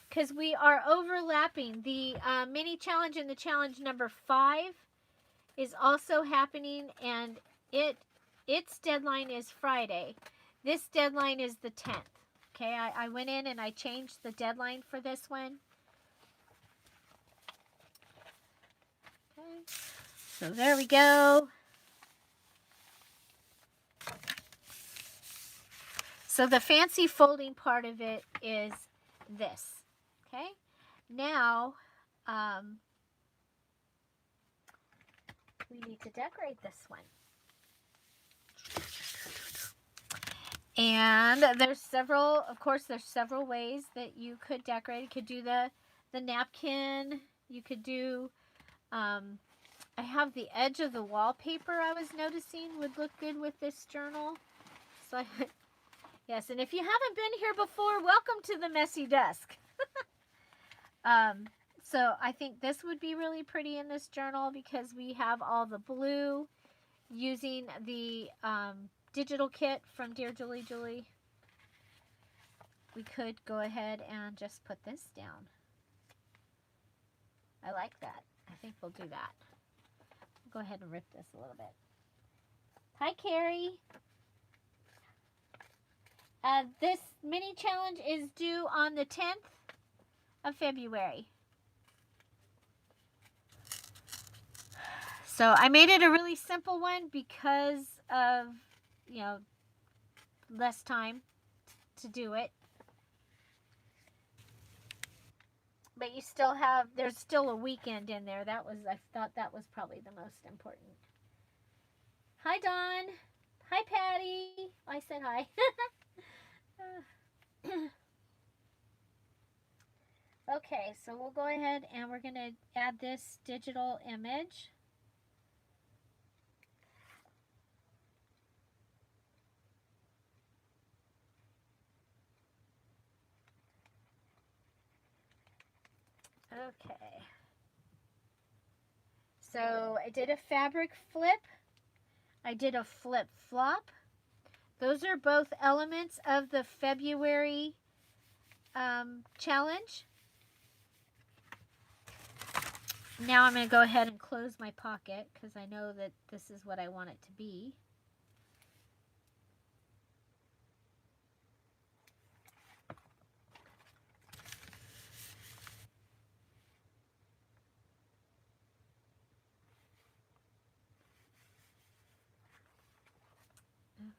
because we are overlapping. The mini challenge in the challenge number 5 is also happening, and its deadline is Friday. This deadline is the 10th. Okay, I went in and I changed the deadline for this one. Okay, so there we go. So the fancy folding part of it is this. Okay, now we need to decorate this one. And there's several ways that you could decorate. You could do the napkin. You could do, I have the edge of the wallpaper I was noticing would look good with this journal. So yes, and if you haven't been here before, welcome to the Messy Desk. So I think this would be really pretty in this journal because we have all the blue using the digital kit from Dear Julie Julie. We could go ahead and just put this down. I like that. I think we'll do that. Go ahead and rip this a little bit. Hi, Carrie. This mini challenge is due on the 10th of February. So I made it a really simple one because of, less time to do it. But you still have, there's still a weekend in there. I thought that was probably the most important. Hi, Dawn. Hi, Patty. I said hi. Okay, so we'll go ahead and we're going to add this digital image. Okay. So I did a fabric flip. I did a flip flop. Those are both elements of the February challenge. Now I'm going to go ahead and close my pocket because I know that this is what I want it to be.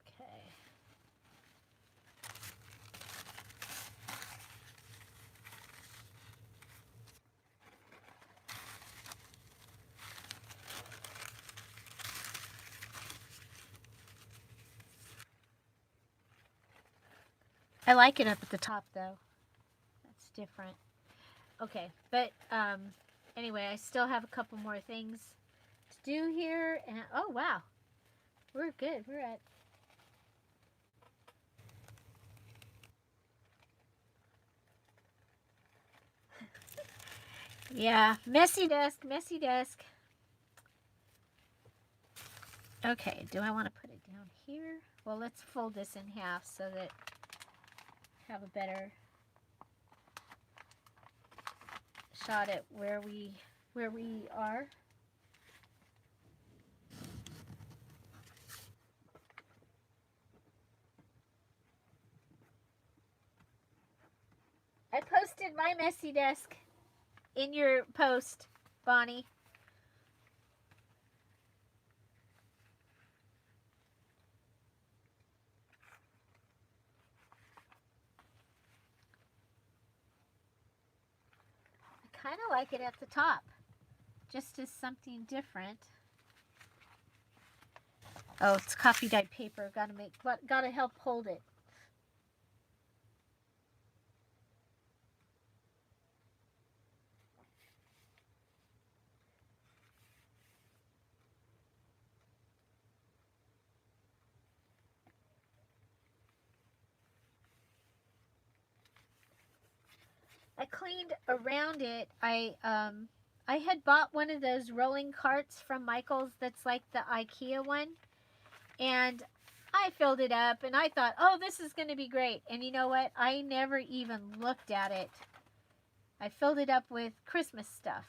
Okay. I like it up at the top though. That's different. Okay, but anyway, I still have a couple more things to do here. And oh wow, we're good. We're at yeah, messy desk, messy desk. Okay, do I want to put it down here? Well, let's fold this in half so that I have a better shot at where we are. I posted my messy desk in your post, Bonnie. I kind of like it at the top, just as something different. Oh, it's coffee dyed paper. Gotta help hold it. I cleaned around it. I had bought one of those rolling carts from Michael's that's like the IKEA one, and I filled it up and I thought, oh, this is going to be great. And you know what? I never even looked at it. I filled it up with Christmas stuff.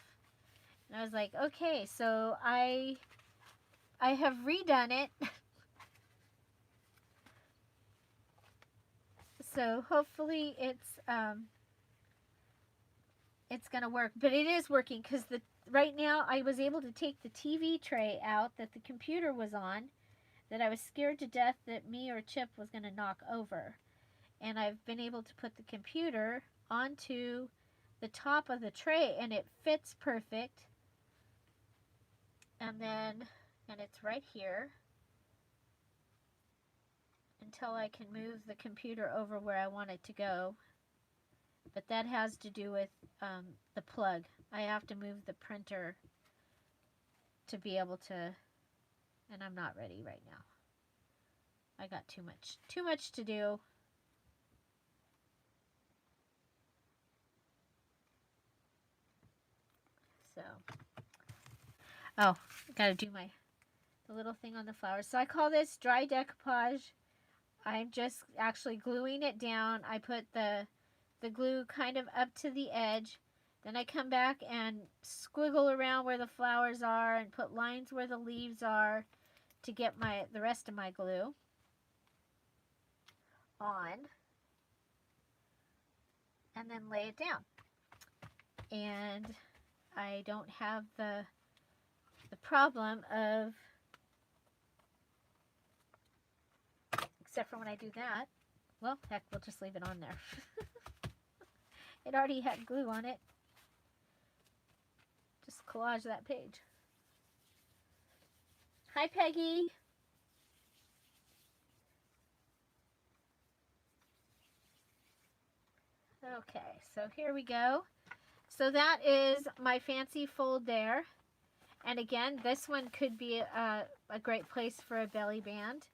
And I was like, okay, so I have redone it. So hopefully it's going to work. But it is working because right now I was able to take the TV tray out that the computer was on, that I was scared to death that me or Chip was going to knock over. And I've been able to put the computer onto the top of the tray and it fits perfect. And it's right here until I can move the computer over where I want it to go. But that has to do with the plug. I have to move the printer to be able to, and I'm not ready right now. I got too much to do. So, oh, gotta do the little thing on the flowers. So I call this dry decoupage. I'm just actually gluing it down. I put the glue kind of up to the edge. Then I come back and squiggle around where the flowers are and put lines where the leaves are to get the rest of my glue on. And then lay it down. And I don't have the problem of, except for when I do that, well, heck, we'll just leave it on there. It already had glue on it. Just collage that page. Hi, Peggy. Okay, so here we go. So that is my fancy fold there. And again, this one could be a great place for a belly band.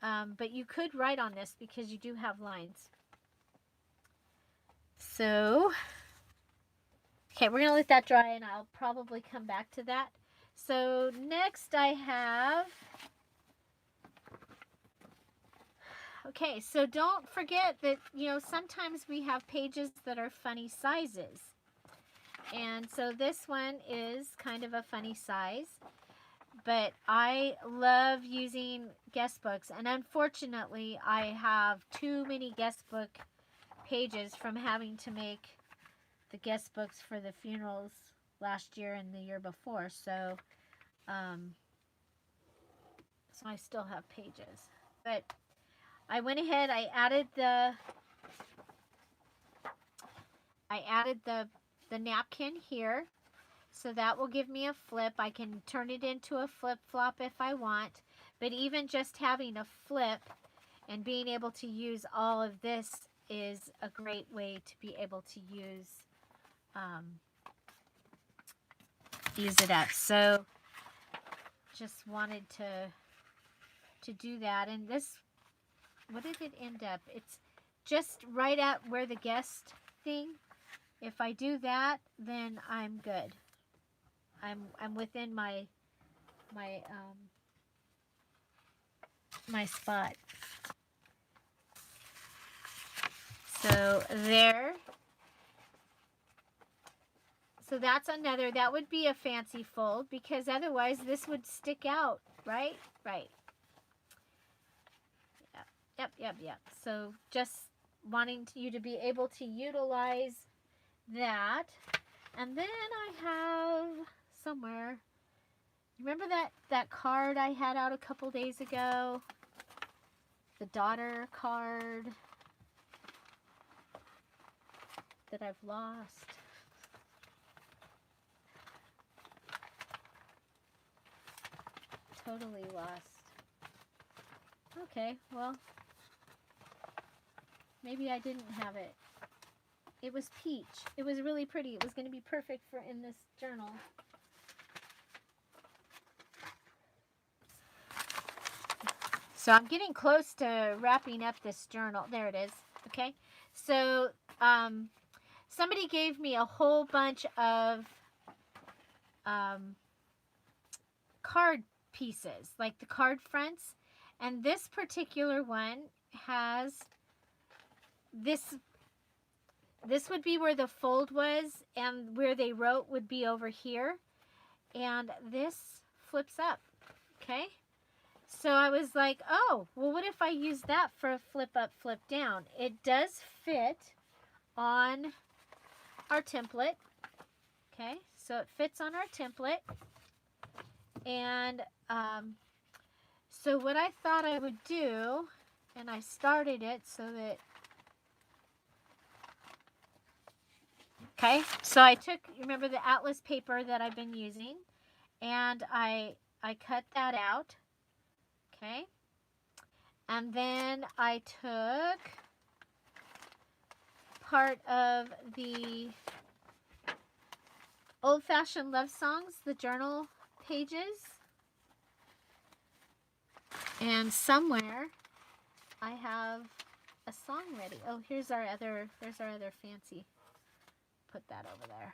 But you could write on this because you do have lines. So, okay, we're going to let that dry and I'll probably come back to that. So next I have, okay, so don't forget that, you know, sometimes we have pages that are funny sizes. And so this one is kind of a funny size. But I love using guest books. And unfortunately, I have too many guest book pages from having to make the guest books for the funerals last year and the year before. So I still have pages. But I went ahead, I added the napkin here. So that will give me a flip. I can turn it into a flip-flop if I want. But even just having a flip and being able to use all of this is a great way to be able to use it up. So just wanted to do that. And this, what did it end up? It's just right at where the guest thing. If I do that, then I'm good. I'm within my spot. So there. So that's another, that would be a fancy fold because otherwise this would stick out, right? Right. Yep. So just wanting you to be able to utilize that. And then I have somewhere, remember that card I had out a couple days ago? The daughter card that I've lost. Totally lost. Okay, well, maybe I didn't have it. It was peach. It was really pretty. It was going to be perfect for in this journal. So I'm getting close to wrapping up this journal. There it is. Okay. So somebody gave me a whole bunch of card pieces, like the card fronts. And this particular one has this. This would be where the fold was, and where they wrote would be over here. And this flips up. Okay. So I was like, oh, well, what if I use that for a flip up, flip down? It does fit on our template. Okay, so it fits on our template. And so what I thought I would do, and I started it so that, okay, so I took, remember the atlas paper that I've been using, and I cut that out. Okay, and then I took part of the old-fashioned love songs, the journal pages, and somewhere I have a song ready. Oh, there's our other fancy. Put that over there.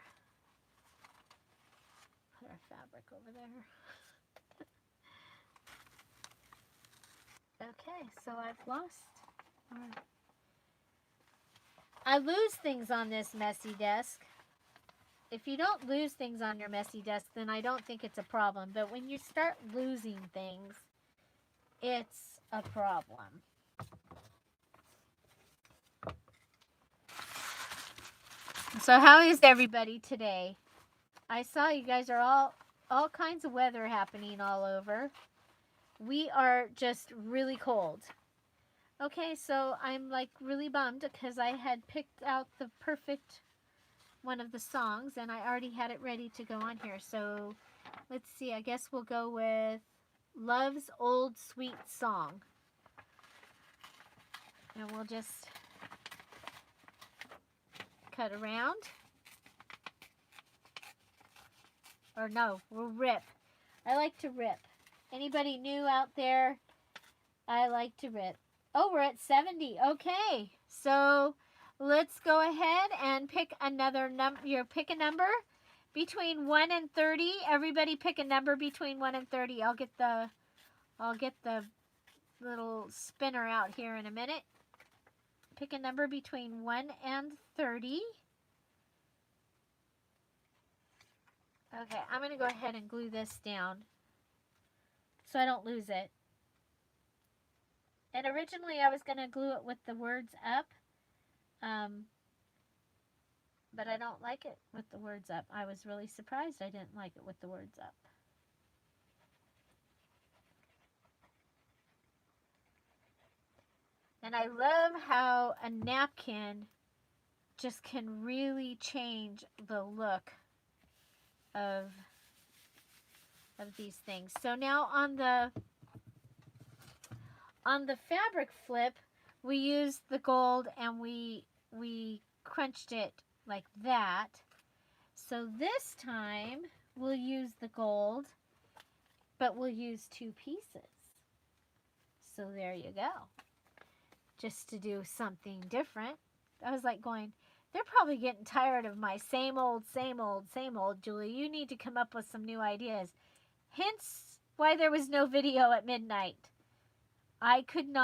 Put our fabric over there. Okay, so I've lost. I lose things on this messy desk. If you don't lose things on your messy desk, then I don't think it's a problem. But when you start losing things, it's a problem. So how is everybody today? I saw you guys are all kinds of weather happening all over. We are just really cold. Okay, so I'm like really bummed because I had picked out the perfect one of the songs and I already had it ready to go on here. So let's see, I guess we'll go with Love's Old Sweet Song. And we'll just cut around. Or no, we'll rip. I like to rip. Anybody new out there? I like to rip. Oh, we're at 70. Okay. So let's go ahead and pick another number. Pick a number between 1 and 30. Everybody pick a number between 1 and 30. I'll get the little spinner out here in a minute. Pick a number between 1 and 30. Okay, I'm going to go ahead and glue this down so I don't lose it. And originally I was going to glue it with the words up, but I don't like it with the words up. I was really surprised I didn't like it with the words up. And I love how a napkin just can really change the look of these things. So now on the fabric flip, we used the gold and we crunched it like that. So this time we'll use the gold, but we'll use 2 pieces. So there you go. Just to do something different. I was like going, they're probably getting tired of my same old, Julie. You need to come up with some new ideas. Hence why there was no video at midnight. I couldn't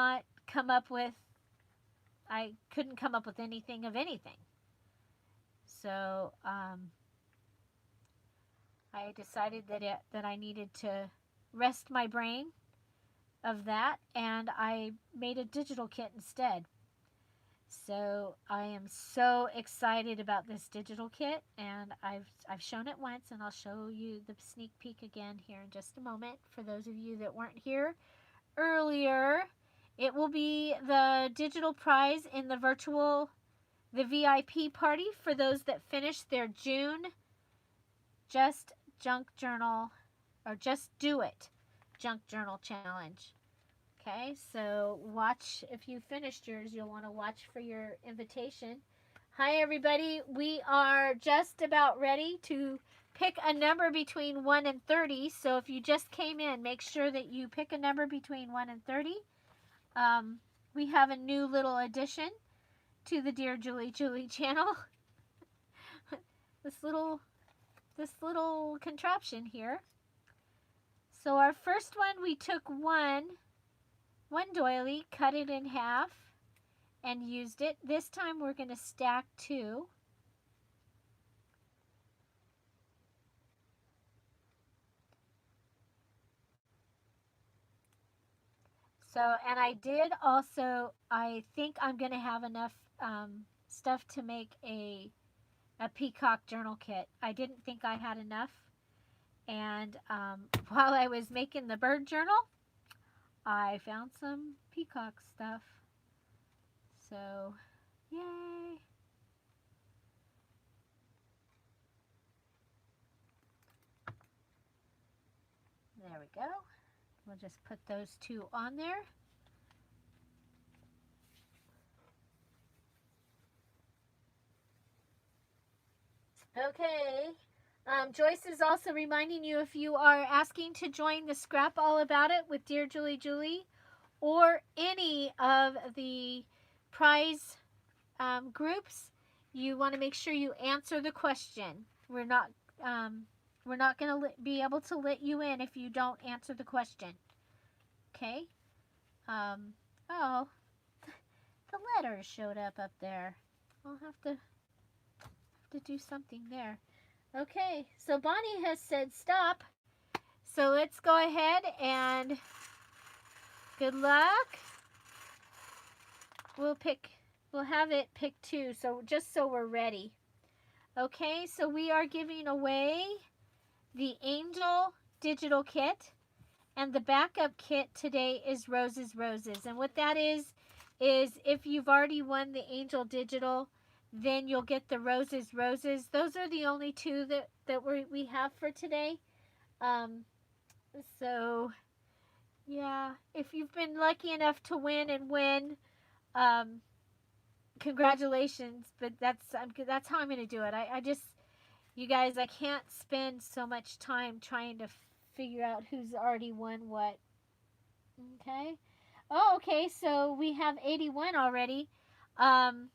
come up with anything of anything. So I decided that I needed to rest my brain of that, and I made a digital kit instead. So I am so excited about this digital kit, and I've shown it once, and I'll show you the sneak peek again here in just a moment for those of you that weren't here earlier. It will be the digital prize in the VIP party for those that finished their June Just Junk Journal, or Just Do It Junk Journal Challenge. Okay, so watch. If you finished yours, you'll want to watch for your invitation. Hi, everybody. We are just about ready to pick a number between 1 and 30. So if you just came in, make sure that you pick a number between 1 and 30. We have a new little addition to the Dear Julie channel. this little contraption here. So our first one, we took one doily, cut it in half, and used it. This time we're going to stack 2. So, and I did also, I think I'm going to have enough stuff to make a peacock journal kit. I didn't think I had enough. And while I was making the bird journal, I found some peacock stuff. So, yay! There we go. We'll just put those 2 on there. Okay. Joyce is also reminding you, if you are asking to join the Scrap All About It with Dear Julie, or any of the prize groups, you want to make sure you answer the question. We're not going to be able to let you in if you don't answer the question. Okay? Oh, the letters showed up there. I'll have to do something there. Okay, so Bonnie has said stop. So let's go ahead and good luck. We'll have it pick 2, so just so we're ready. Okay, so we are giving away the Angel Digital Kit, and the backup kit today is Roses. And what that is if you've already won the Angel Digital, then you'll get the Roses. Those are the only 2 that we have for today. So yeah, if you've been lucky enough to win, congratulations. But that's how I'm going to do it. I just, You guys, I can't spend so much time trying to figure out who's already won what. Okay. Oh, okay. So we have 81 already. Um,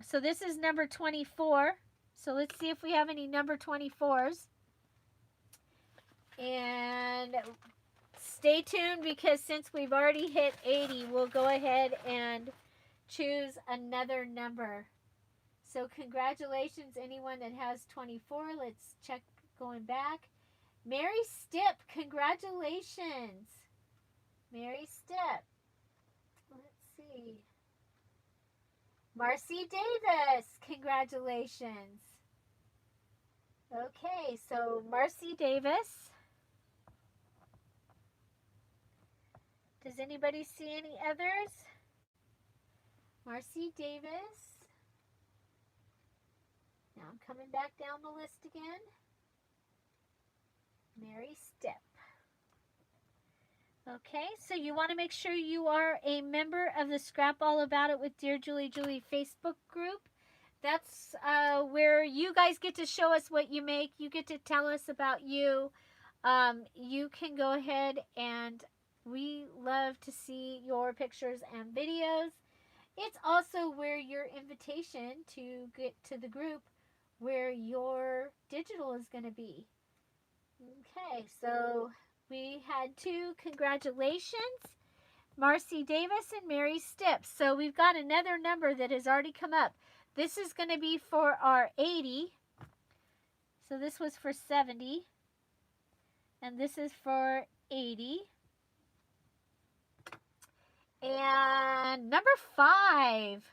so this is number 24. So let's see if we have any number 24s. And stay tuned because since we've already hit 80, we'll go ahead and choose another number. So congratulations, anyone that has 24. Let's check going back. Mary Stipp, congratulations. Mary Stipp. Let's see. Marcy Davis, congratulations. Okay, so Marcy Davis. Does anybody see any others? Marcy Davis. Now I'm coming back down the list again. Mary Stipp. Okay, so you want to make sure you are a member of the Scrap All About It with Dear Julie Facebook group. That's where you guys get to show us what you make. You get to tell us about you. You can go ahead and we love to see your pictures and videos. It's also where your invitation to get to the group where your digital is going to be. Okay, so we had two congratulations, Marcy Davis and Mary Stipp. So we've got another number that has already come up. This is going to be for our 80. So this was for 70. And this is for 80. And number 5.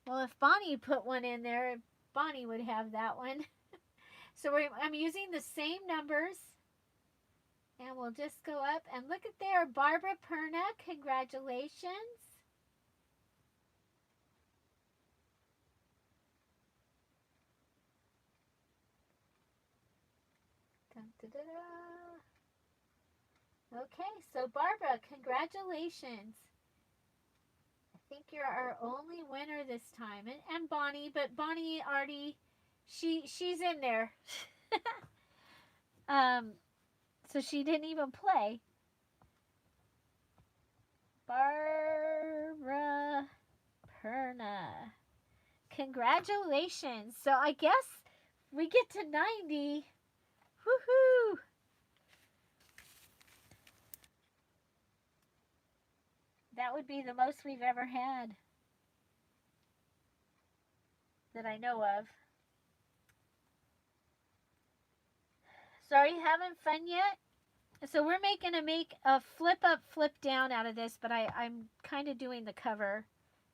Well, if Bonnie put one in there, Bonnie would have that one. So I'm using the same numbers. And we'll just go up and look at there. Barbara Perna, congratulations. Dun, da, da, da. Okay, so Barbara, congratulations. I think you're our only winner this time. And Bonnie, but Bonnie already, she's in there. So she didn't even play. Barbara Perna. Congratulations. So I guess we get to 90. Woohoo! That would be the most we've ever had that I know of. So are you having fun yet? So we're making a flip up, flip down out of this, but I'm kind of doing the cover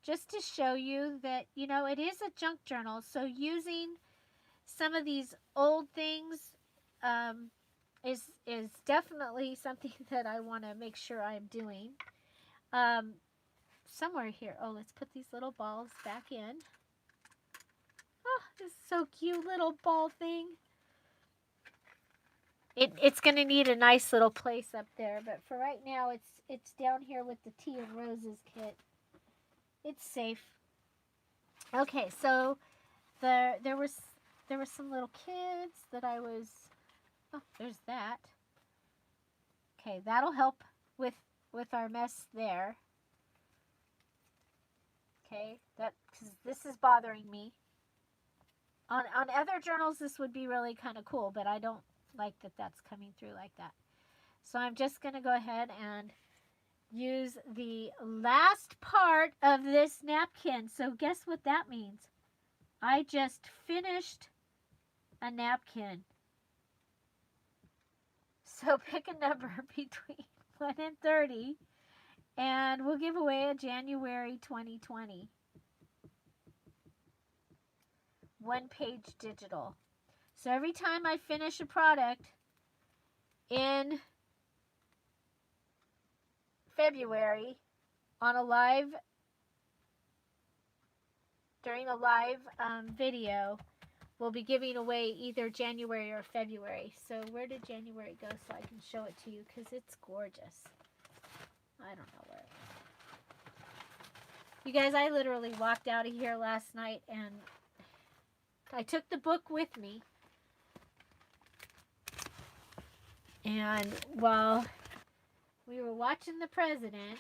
just to show you that, you know, it is a junk journal. So using some of these old things is definitely something that I want to make sure I'm doing. Somewhere here. Oh, let's put these little balls back in. Oh, this is so cute little ball thing. It's going to need a nice little place up there, but for right now, it's down here with the Tea and Roses kit. It's safe. Okay, so there were some little kids that I was. Oh, there's that. Okay, that'll help with our mess there. Okay, because this is bothering me. On other journals, this would be really kind of cool, but I don't like that that's coming through like that. So I'm just going to go ahead and use the last part of this napkin. So guess what that means? I just finished a napkin. So pick a number between 1 and 30, and we'll give away a January 2020 one-page digital. So every time I finish a product in February on a live, during a live video, we'll be giving away either January or February. So where did January go so I can show it to you because it's gorgeous. I don't know where. You guys, I literally walked out of here last night and I took the book with me. And while we were watching the president,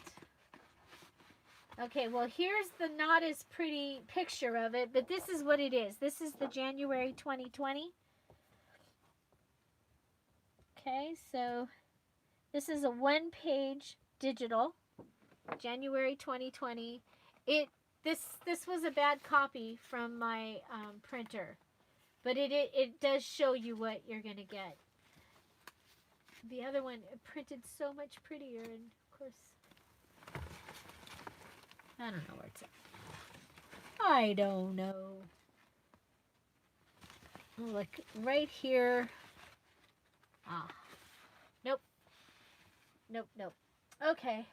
okay, well, here's the not as pretty picture of it, but this is what it is. This is the January 2020. Okay, so this is a one-page digital, January 2020. This was a bad copy from my printer, but it does show you what you're gonna get. The other one printed so much prettier, and of course, I don't know where it's at. I don't know. Like right here. Ah. Nope. Nope, nope. Okay.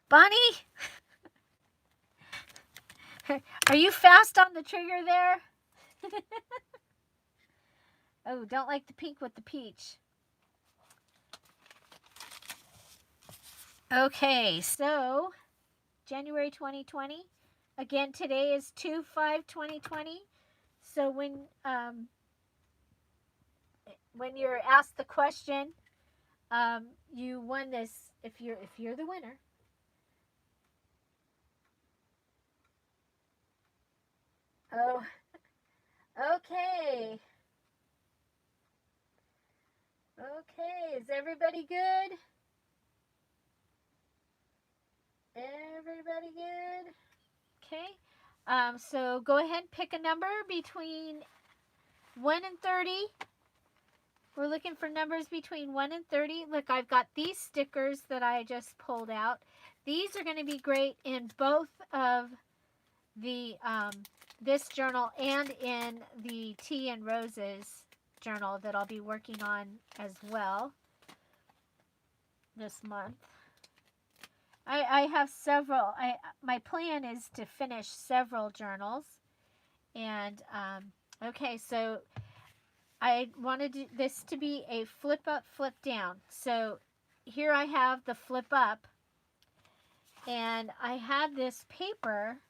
Bonnie? Are you fast on the trigger there? Oh, don't like the pink with the peach. Okay, so January 2020. Again, today is 2/5/2020. So when you're asked the question, you won this if you're the winner. Oh, okay. Okay, is everybody good? Everybody good? Okay. So go ahead and pick a number between 1 and 30. We're looking for numbers between 1 and 30. Look, I've got these stickers that I just pulled out. These are going to be great in both of the this journal and in the Tea and Roses journal that I'll be working on as well this month. I have several. My plan is to finish several journals. And okay, so I wanted this to be a flip up, flip down. So here I have the flip up, and I have this paper.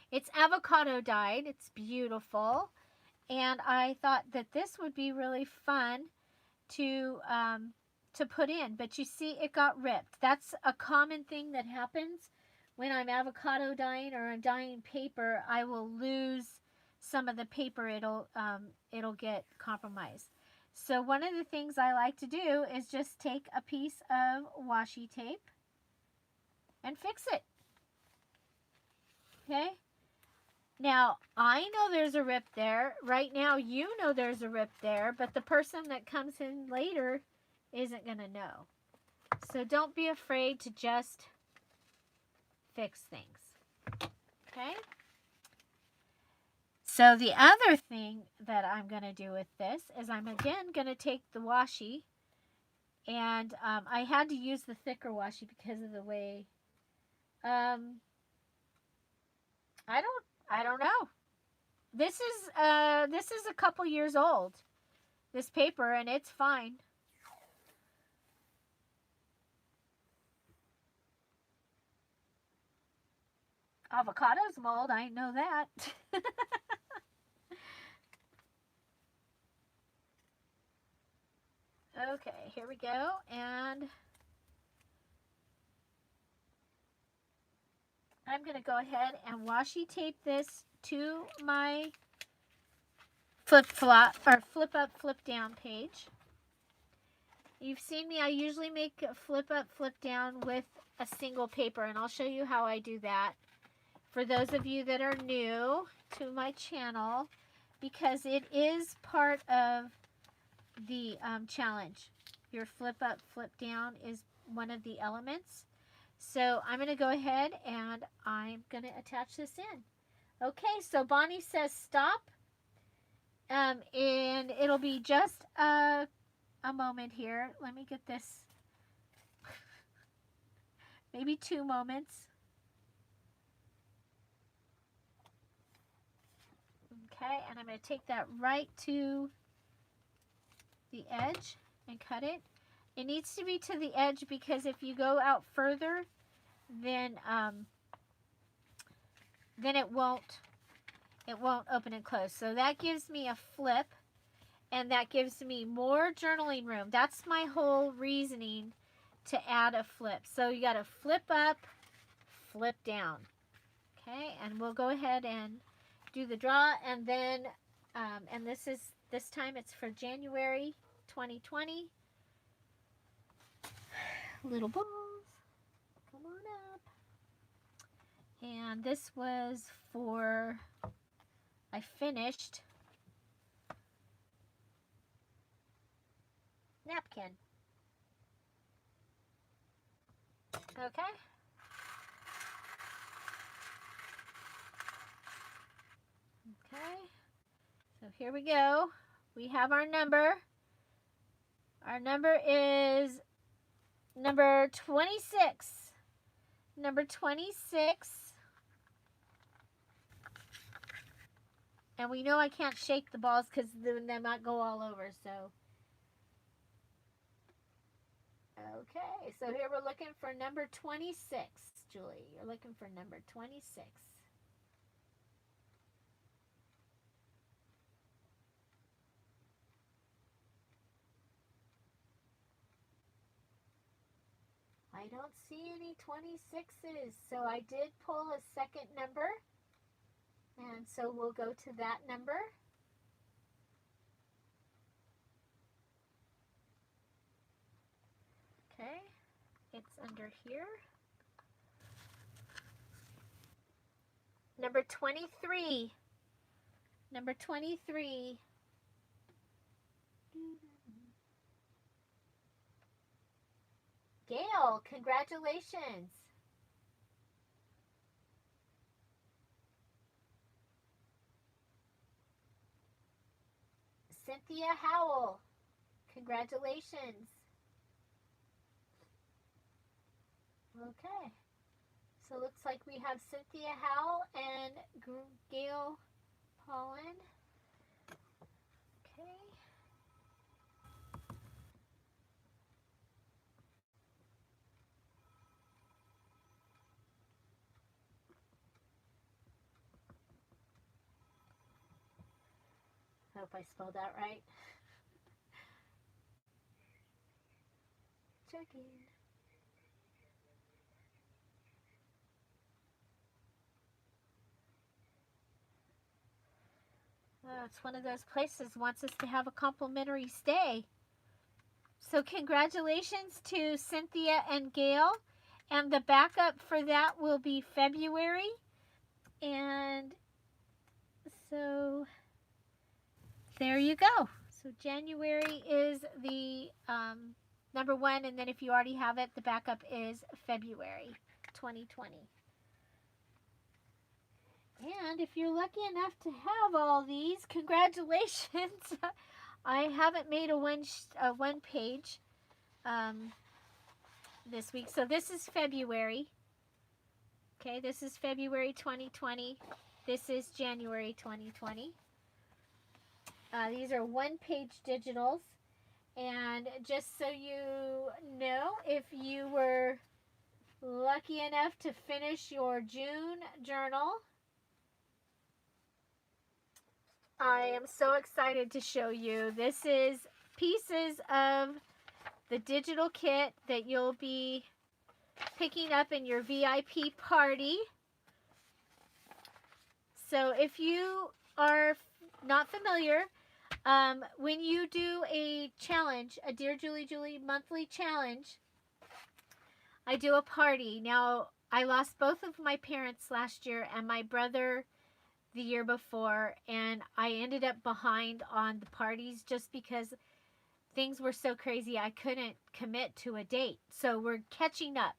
It's avocado dyed. It's beautiful, and I thought that this would be really fun to put in. But you see, it got ripped. That's a common thing that happens when I'm avocado dyeing or I'm dyeing paper. I will lose some of the paper. It'll get compromised. So one of the things I like to do is just take a piece of washi tape and fix it. Okay. Now, I know there's a rip there. Right now, you know there's a rip there, but the person that comes in later isn't going to know. So don't be afraid to just fix things. Okay? So the other thing that I'm going to do with this is I'm again going to take the washi, and I had to use the thicker washi because of the way I don't know. This is a couple years old, this paper, and it's fine. Avocados mold, I know that. Okay, here we go, and I'm going to go ahead and washi tape this to my flip up, flip down page. You've seen me, I usually make a flip up, flip down with a single paper, and I'll show you how I do that for those of you that are new to my channel, because it is part of the challenge. Your flip up, flip down is one of the elements. So I'm going to go ahead and I'm going to attach this in. Okay, so Bonnie says stop. And it'll be just a moment here. Let me get this. Maybe 2 moments. Okay, and I'm going to take that right to the edge and cut it. It needs to be to the edge because if you go out further, then then it won't open and close. So that gives me a flip, and that gives me more journaling room. That's my whole reasoning to add a flip. So you got to flip up, flip down. Okay, and we'll go ahead and do the draw, and then and this time it's for January 2020. Little balls, come on up. And this was for, I finished napkin. Okay. Okay. So here we go. We have our number. Our number is number 26. Number 26. And we know I can't shake the balls because then they might go all over, so. Okay, so here we're looking for number 26, Julie. You're looking for number 26. I don't see any 26s, so I did pull a second number, and so we'll go to that number. Okay, it's under here. Number 23. Number 23. Gail, congratulations. Cynthia Howell, congratulations. Okay, so looks like we have Cynthia Howell and Gail Pollen. Okay. I hope I spelled that right. Checking. It's one of those places wants us to have a complimentary stay. So congratulations to Cynthia and Gail. And the backup for that will be February. And so there you go. So January is the number one, and then if you already have it, the backup is February 2020. And if you're lucky enough to have all these, congratulations. I haven't made a one page this week. So this is February. Okay, this is February 2020. This is January 2020. These are one-page digitals. And just so you know, if you were lucky enough to finish your June journal, I am so excited to show you. This is pieces of the digital kit that you'll be picking up in your VIP party. So if you are not familiar, when you do a challenge, a Dear Julie monthly challenge, I do a party. Now, I lost both of my parents last year and my brother the year before, and I ended up behind on the parties just because things were so crazy I couldn't commit to a date. So we're catching up.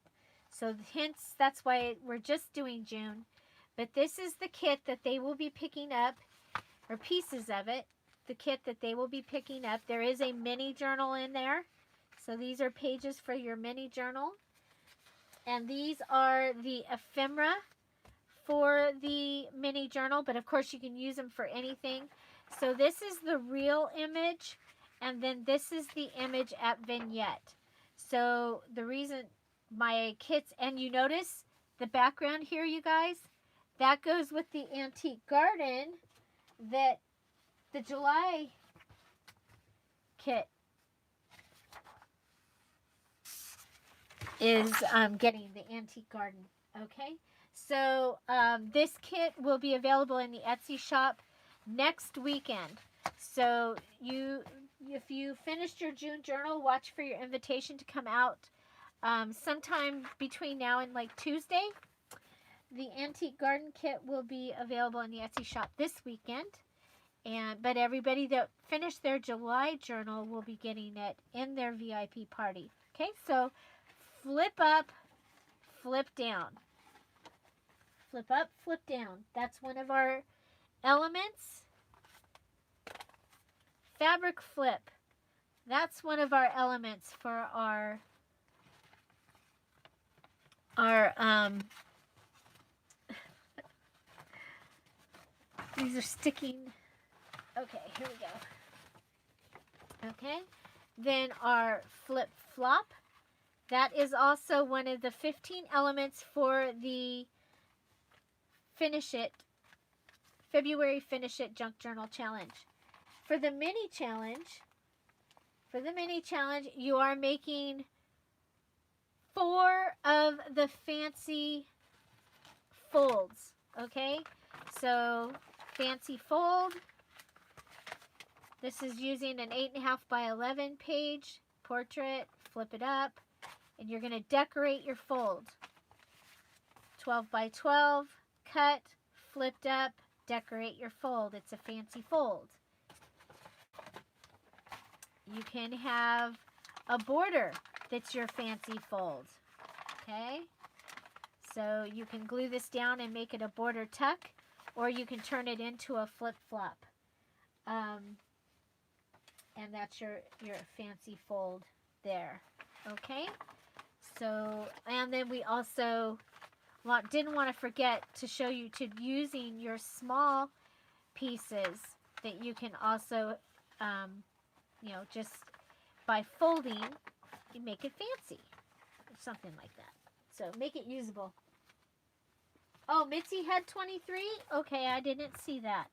So hence, that's why we're just doing June. But this is the kit that they will be picking up, or pieces of it, the kit that they will be picking up. There is a mini journal in there. So these are pages for your mini journal. And these are the ephemera for the mini journal, but of course you can use them for anything. So this is the real image, and then this is the image at vignette. So the reason my kits, and you notice the background here, you guys, that goes with the antique garden that the July kit is getting, the antique garden. Okay, so this kit will be available in the Etsy shop next weekend. So if you finished your June journal, watch for your invitation to come out sometime between now and like Tuesday. The antique garden kit will be available in the Etsy shop this weekend. But everybody that finished their July journal will be getting it in their VIP party. Okay, so flip up, flip down. Flip up, flip down. That's one of our elements. Fabric flip. That's one of our elements for our these are sticking. Okay, here we go. Okay, then our flip flop. That is also one of the 15 elements for the Finish It, February Finish It Junk Journal Challenge. For the mini challenge, you are making 4 of the fancy folds. Okay, so fancy fold. This is using an 8.5 by 11 page portrait. Flip it up, and you're going to decorate your fold. 12 by 12, cut, flipped up, decorate your fold. It's a fancy fold. You can have a border that's your fancy fold. Okay? So you can glue this down and make it a border tuck, or you can turn it into a flip-flop. And that's your fancy fold there. Okay? So, and then we also didn't want to forget to show you to using your small pieces that you can also, just by folding, you make it fancy. Or something like that. So make it usable. Oh, Mitzi had 23? Okay, I didn't see that.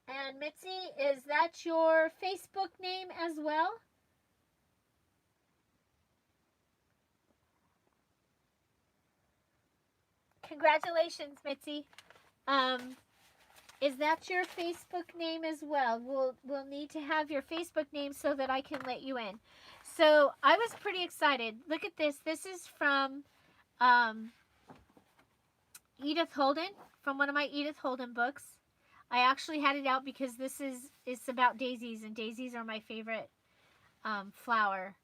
And Mitzi, is that your Facebook name as well? Congratulations, Mitzi. Is that your Facebook name as well? We'll need to have your Facebook name so that I can let you in. So I was pretty excited. Look at this. This is from Edith Holden, from one of my Edith Holden books. I actually had it out because it's about daisies, and daisies are my favorite flower.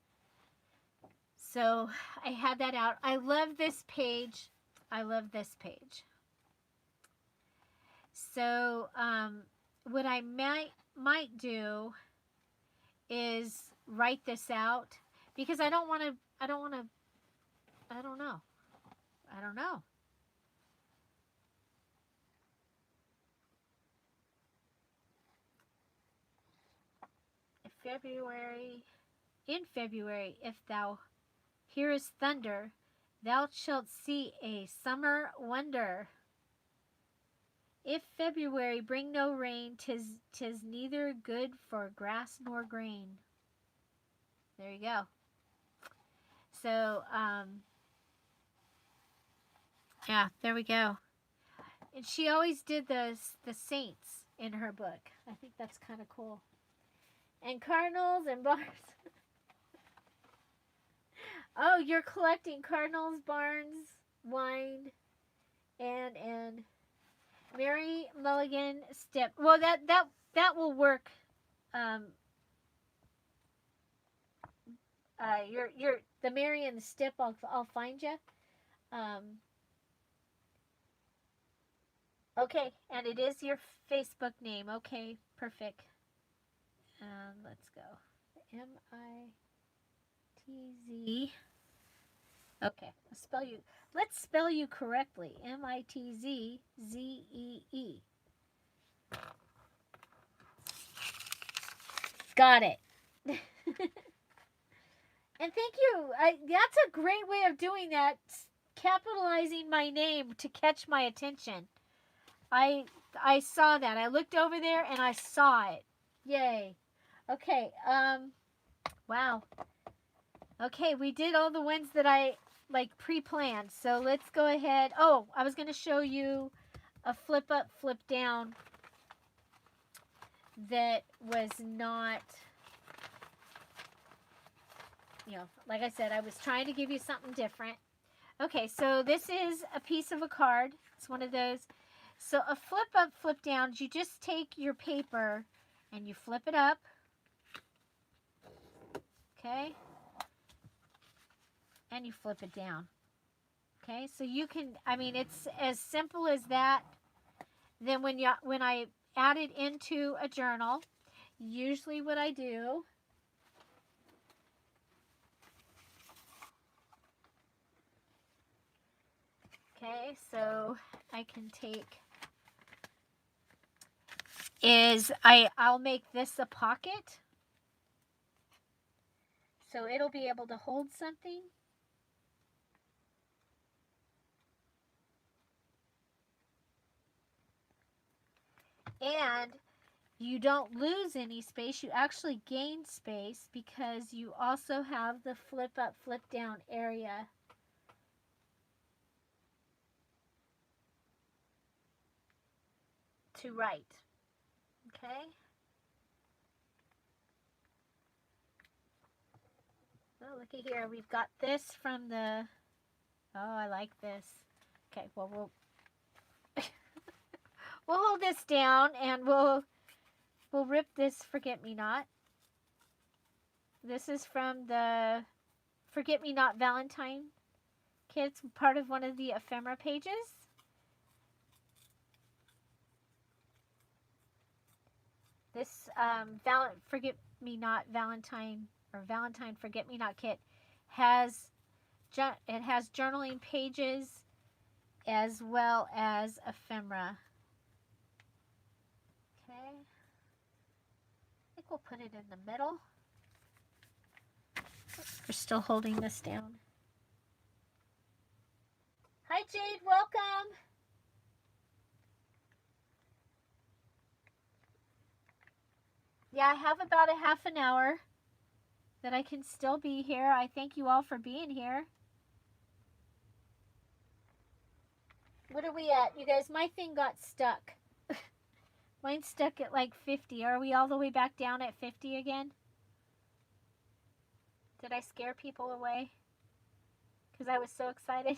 So I had that out. I love this page. I love this page. So what I might do is write this out, because I don't know. In February, if thou hearest thunder, thou shalt see a summer wonder. If February bring no rain, 'tis neither good for grass nor grain. There you go. So, yeah, there we go. And she always did the saints in her book. I think that's kind of cool. And cardinals and barns. Oh, you're collecting cardinals, barns, wine, and Mary Mulligan Stip. Well, that will work. You're the Mary and the Stip. I'll find you. Okay, and it is your Facebook name. Okay, perfect. Let's go. M-I-T-Z. Okay, let's spell you correctly. M-I-T-Z-Z-E-E. Got it. And thank you. That's a great way of doing that. Capitalizing my name to catch my attention. I saw that. I looked over there and I saw it. Yay. Okay. Wow. Okay, we did all the ones that I like pre-planned. So let's go ahead. Oh, I was going to show you a flip up, flip down that was not, you know, like I said, I was trying to give you something different. Okay, so this is a piece of a card. It's one of those. So a flip up, flip down, you just take your paper and you flip it up. Okay? And you flip it down. Okay? So you can, I mean, it's as simple as that. Then when I add it into a journal, usually what I do, okay, so I can take, is I'll make this a pocket. So it'll be able to hold something. And you don't lose any space. You actually gain space because you also have the flip up, flip down area. To write. Okay? Oh, looky here. We've got this from the... Oh, I like this. Okay, well, we'll hold this down and we'll rip this Forget-Me-Not. This is from the Forget-Me-Not Valentine kits, part of one of the ephemera pages. This Forget-Me-Not Valentine or Valentine Forget-Me-Not kit has journaling pages as well as ephemera. Okay. I think we'll put it in the middle. We're still holding this down. Hi, Jade. Welcome. Yeah, I have about a half an hour that I can still be here. I thank you all for being here. What are we at? You guys, my thing got stuck. Mine's stuck at like 50. Are we all the way back down at 50 again? Did I scare people away? Because I was so excited.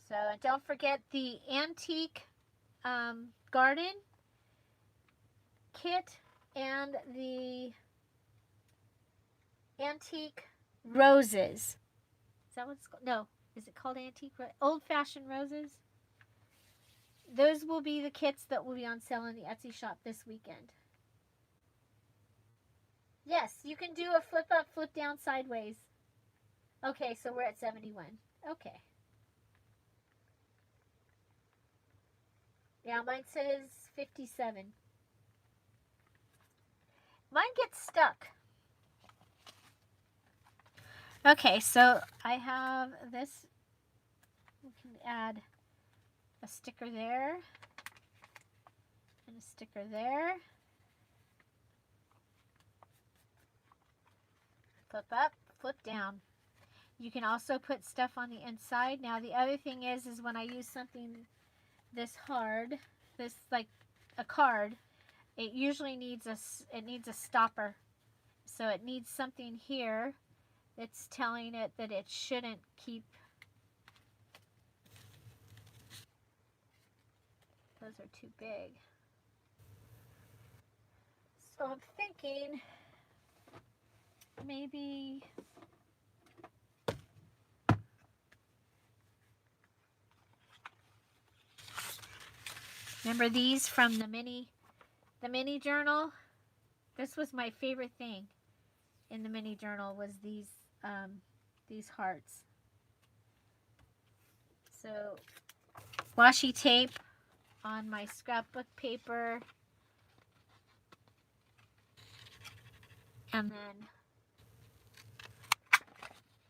So don't forget the antique garden kit and the antique roses. Is that what it's called? No. Is it called antique? Old-fashioned roses? Those will be the kits that will be on sale in the Etsy shop this weekend. Yes, you can do a flip up, flip down, sideways. Okay, so we're at 71. Okay. Yeah, mine says 57. Mine gets stuck. Okay, so I have this. We can add a sticker there and a sticker there. Flip up, flip down. You can also put stuff on the inside. Now the other thing is when I use something this hard, this like a card, it usually needs a stopper. So it needs something here that's telling it that it shouldn't keep. Those are too big. So I'm thinking maybe remember these from the mini journal? This was my favorite thing in the mini journal was these hearts. So washi tape on my scrapbook paper. And then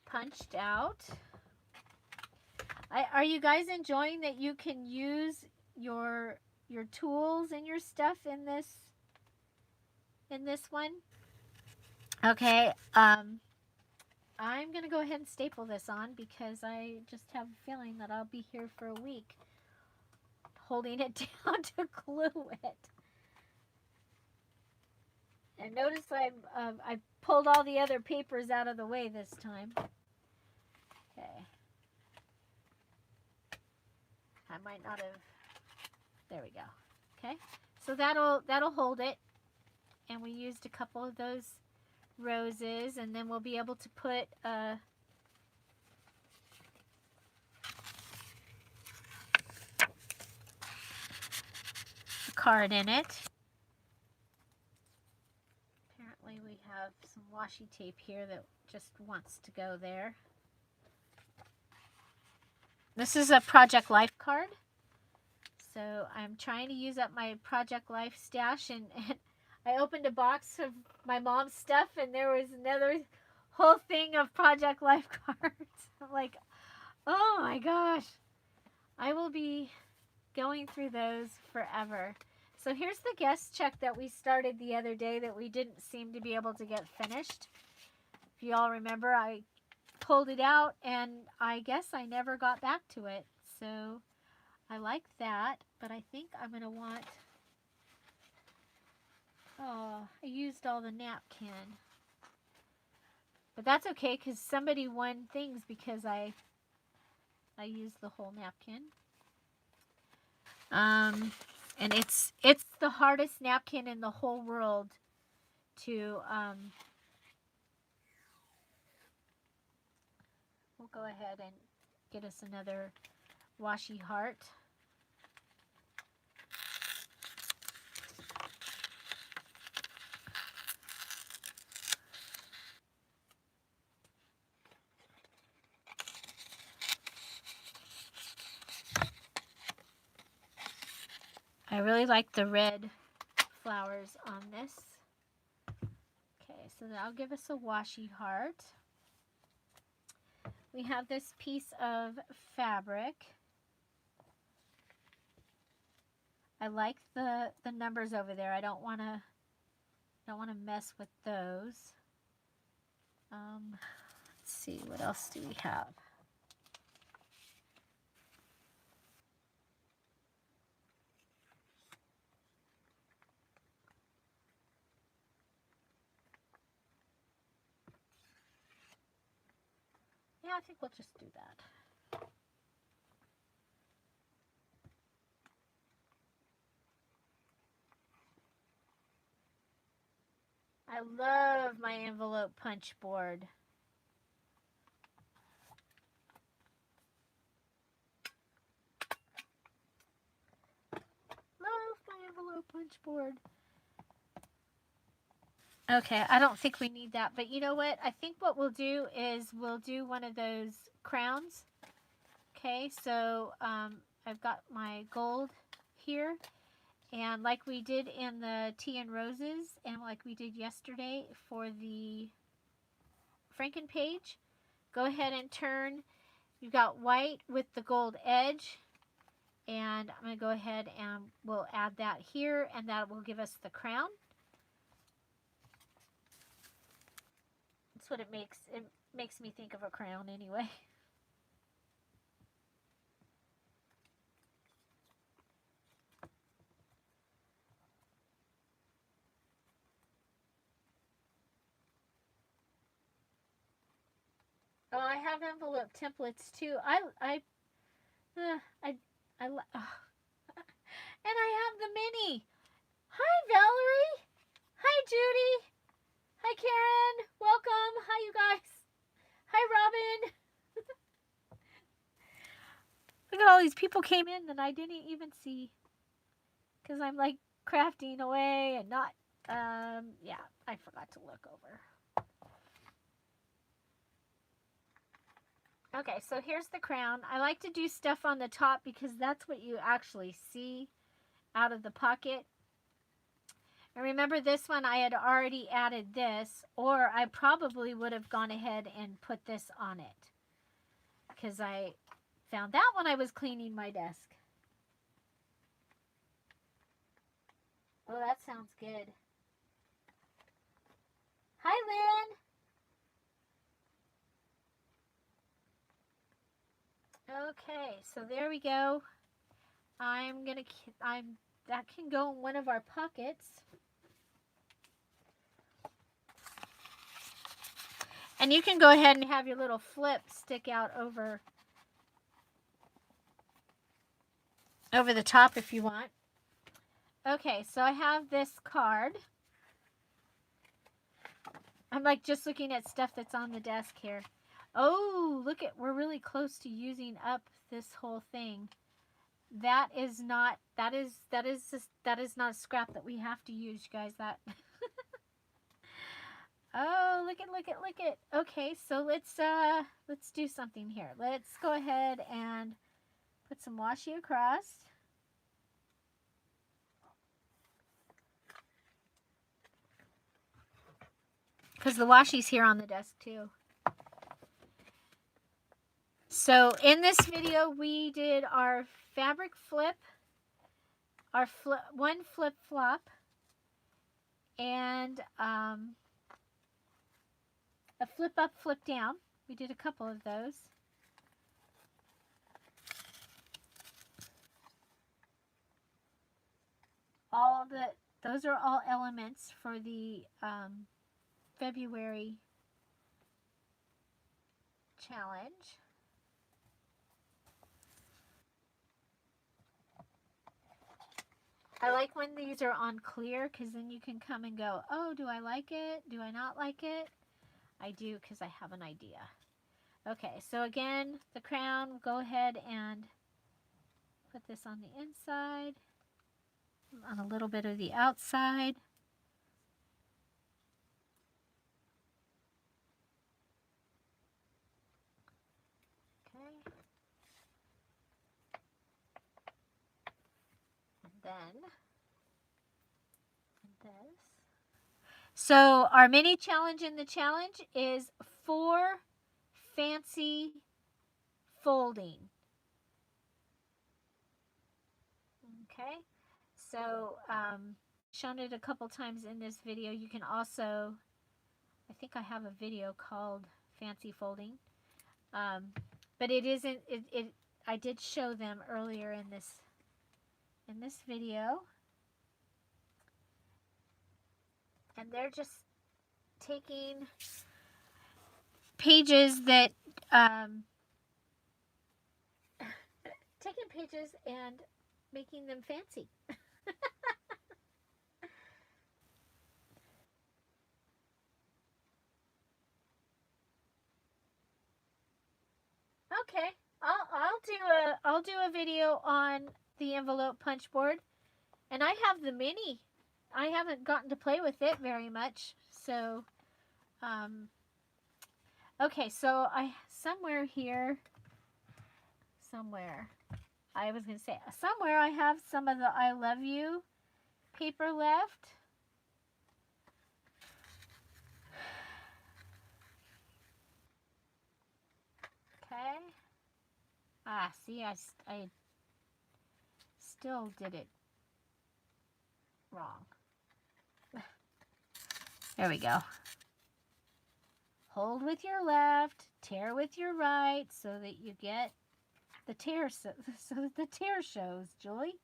punched out. Are you guys enjoying that you can use your tools and your stuff in this one? Okay, I'm gonna go ahead and staple this on because I just have a feeling that I'll be here for a week holding it down to glue it. And notice I pulled all the other papers out of the way this time. Okay. I might not have. There we go. Okay. So that'll hold it. And we used a couple of those roses, and then we'll be able to put a card in it. Apparently we have some washi tape here that just wants to go there. This is a Project Life card. So I'm trying to use up my Project Life stash, and I opened a box of my mom's stuff, and there was another whole thing of Project Life cards. I'm like, oh my gosh. I will be going through those forever. So here's the guest check that we started the other day that we didn't seem to be able to get finished. If you all remember, I pulled it out, and I guess I never got back to it. So I like that, but I think I'm going to want... Oh, I used all the napkin. But that's okay, because somebody won things because I used the whole napkin. And it's the hardest napkin in the whole world to... We'll go ahead and get us another washi heart. I really like the red flowers on this. Okay, so that'll give us a washi heart. We have this piece of fabric. I like the numbers over there. I don't want to mess with those. Let's see, what else do we have? Yeah, I think we'll just do that. I love my envelope punch board. Love my envelope punch board. Okay, I don't think we need that, but you know what? I think what we'll do is we'll do one of those crowns. Okay, so I've got my gold here, and like we did in the tea and roses, and like we did yesterday for the Franken page, go ahead and turn. You've got white with the gold edge, and I'm going to go ahead and we'll add that here, and that will give us the crown. That's what it makes me think of a crown anyway. Oh, I have envelope templates too. And I have the mini. Hi, Valerie. Hi, Judy. Hi, Karen. Welcome. Hi, you guys. Hi, Robin. Look at all these people came in that I didn't even see. Because I'm like crafting away and not, yeah, I forgot to look over. Okay, so here's the crown. I like to do stuff on the top because that's what you actually see out of the pocket. And remember this one, I had already added this, or I probably would have gone ahead and put this on it because I found that when I was cleaning my desk. Oh, that sounds good. Hi, Lynn. Okay, so there we go. That can go in one of our pockets. And you can go ahead and have your little flip stick out over the top if you want. Okay, so I have this card. I'm like just looking at stuff that's on the desk here. Oh, look at, we're really close to using up this whole thing. That is not not a scrap that we have to use, you guys. That Oh, look at. Okay, so let's do something here. Let's go ahead and put some washi across. Because the washi's here on the desk too. So in this video, we did our fabric flip, our one flip flop, and a flip up, flip down. We did a couple of those. Those are all elements for the February challenge. I like when these are on clear because then you can come and go, oh, do I like it? Do I not like it? I do because I have an idea. Okay, so again, the crown, go ahead and put this on the inside, on a little bit of the outside. Okay. And then this. So our mini challenge in the challenge is 4 fancy folding. Okay, so shown it a couple times in this video. You can also, I think I have a video called Fancy Folding, but it isn't. I did show them earlier in this video, and they're just taking pages that taking pages and making them fancy. Okay, I'll do a video on the envelope punch board, and I have the mini. I haven't gotten to play with it very much, so okay, so somewhere I was gonna say somewhere I have some of the I love you paper left. Okay. See, I still did it wrong. There we go. Hold with your left, tear with your right, so that you get the tear, so that the tear shows, Julie.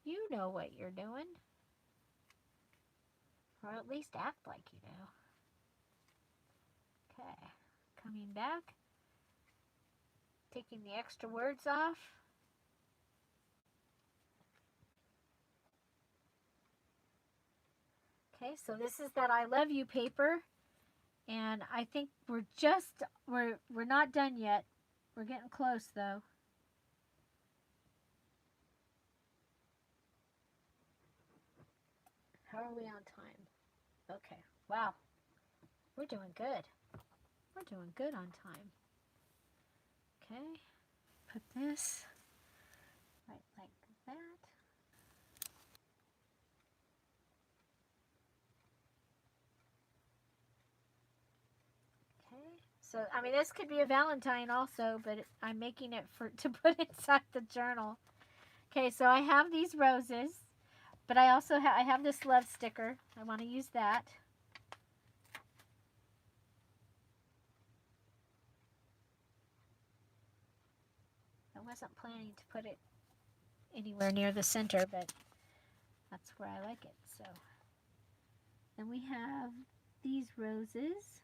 You know what you're doing. Or at least act like you do. Okay. Coming back. Taking the extra words off. Okay, so this is that I love you paper. And I think we're not done yet. We're getting close though. How are we on time? Okay. Wow. We're doing good. We're doing good on time. Okay, put this right like that. Okay, so I mean this could be a Valentine also, but I'm making it for to put inside the journal. Okay, so I have these roses, but I also I have this love sticker. I want to use that. I wasn't planning to put it anywhere near the center, but that's where I like it. So then we have these roses.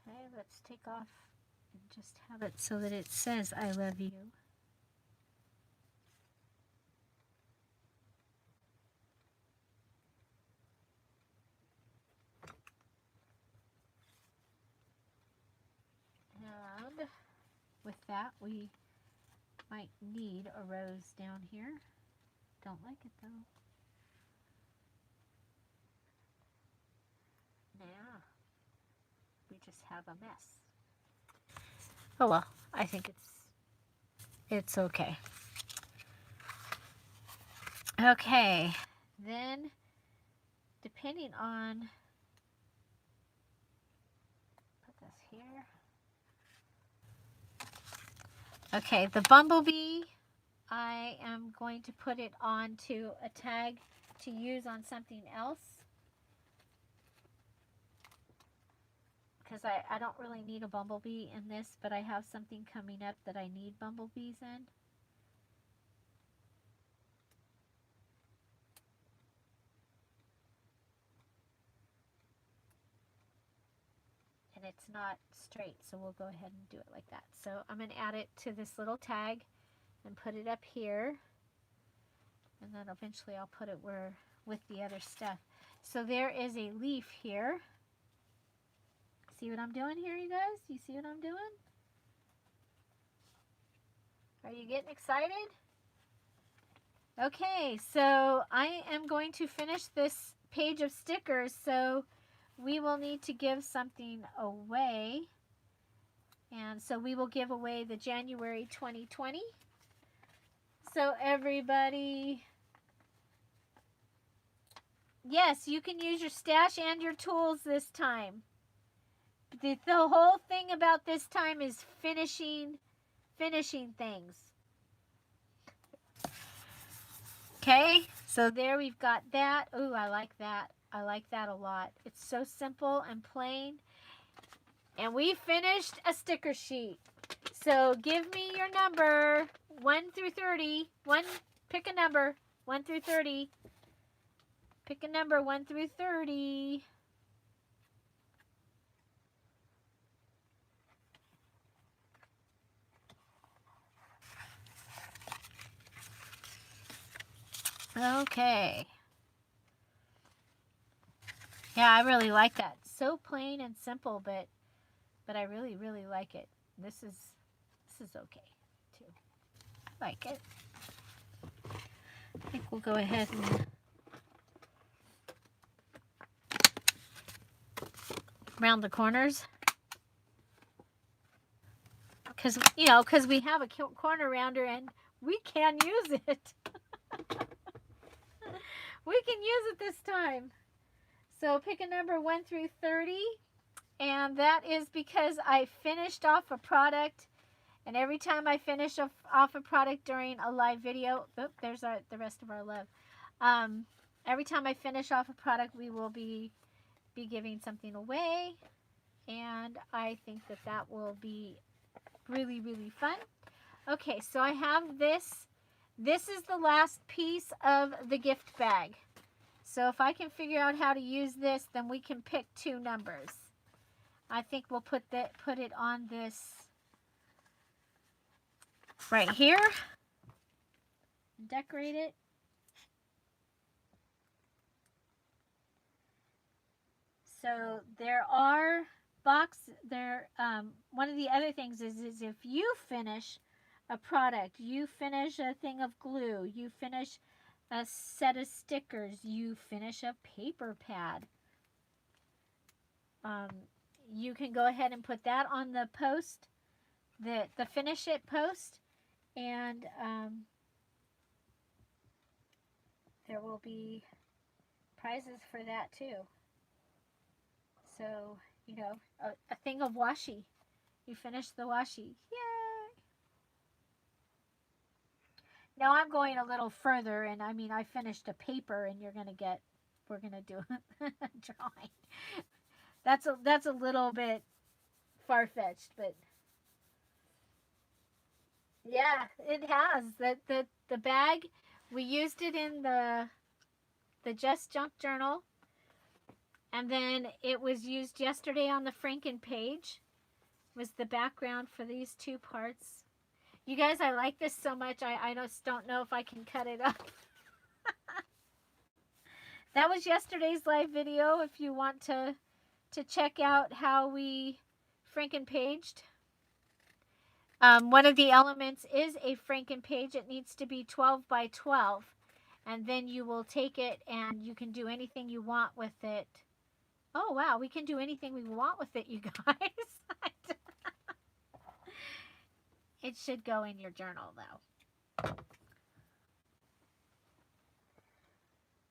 Okay, let's take off and just have it so that it says I love you. And with that, we might need a rose down here. Don't like it though. Now, we just have a mess. Oh well, I think it's okay. Okay, then depending on, put this here. Okay, the bumblebee, I am going to put it onto a tag to use on something else. Because I don't really need a bumblebee in this, but I have something coming up that I need bumblebees in. And it's not straight, so we'll go ahead and do it like that. So I'm going to add it to this little tag and put it up here. And then eventually I'll put it where with the other stuff. So there is a leaf here. See what I'm doing here, you guys? You see what I'm doing? Are you getting excited? Okay, so I am going to finish this page of stickers, so we will need to give something away. And so we will give away the January 2020. So everybody, yes, you can use your stash and your tools this time. The whole thing about this time is finishing things. Okay, so there we've got that. Ooh, I like that. I like that a lot. It's so simple and plain. And we finished a sticker sheet. So give me your number, 1 through 30. Pick a number, 1 through 30. Pick a number, 1 through 30. Okay. Yeah, I really like that. So plain and simple, but I really, really like it. This is okay too. I like it. I think we'll go ahead and round the corners. Because we have a corner rounder and we can use it. We can use it this time. So pick a number 1 through 30. And that is because I finished off a product. And every time I finish off a product during a live video, there's the rest of our love. Every time I finish off a product, we will be giving something away. And I think that will be really, really fun. Okay, so I have this. This is the last piece of the gift bag. So if I can figure out how to use this, then we can pick 2 numbers. I think we'll put it on this right here. Decorate it. So there are one of the other things is if you finish a product, you finish a thing of glue, you finish a set of stickers, you finish a paper pad, um, you can go ahead and put that on the post, the finish it post, and there will be prizes for that too. So, you know, a thing of washi. You finish the washi. Yay! Now I'm going a little further, and I mean, I finished a paper, and we're gonna do a drawing. That's a little bit far fetched, but yeah, it has. The bag, we used it in the Just Junk Journal, and then it was used yesterday on the Franken page. Was the background for these two parts. You guys, I like this so much. I just don't know if I can cut it up. That was yesterday's live video. If you want to check out how we Franken paged. One of the elements is a Franken page. It needs to be 12 by 12. And then you will take it and you can do anything you want with it. Oh, wow. We can do anything we want with it, you guys. It should go in your journal, though. Of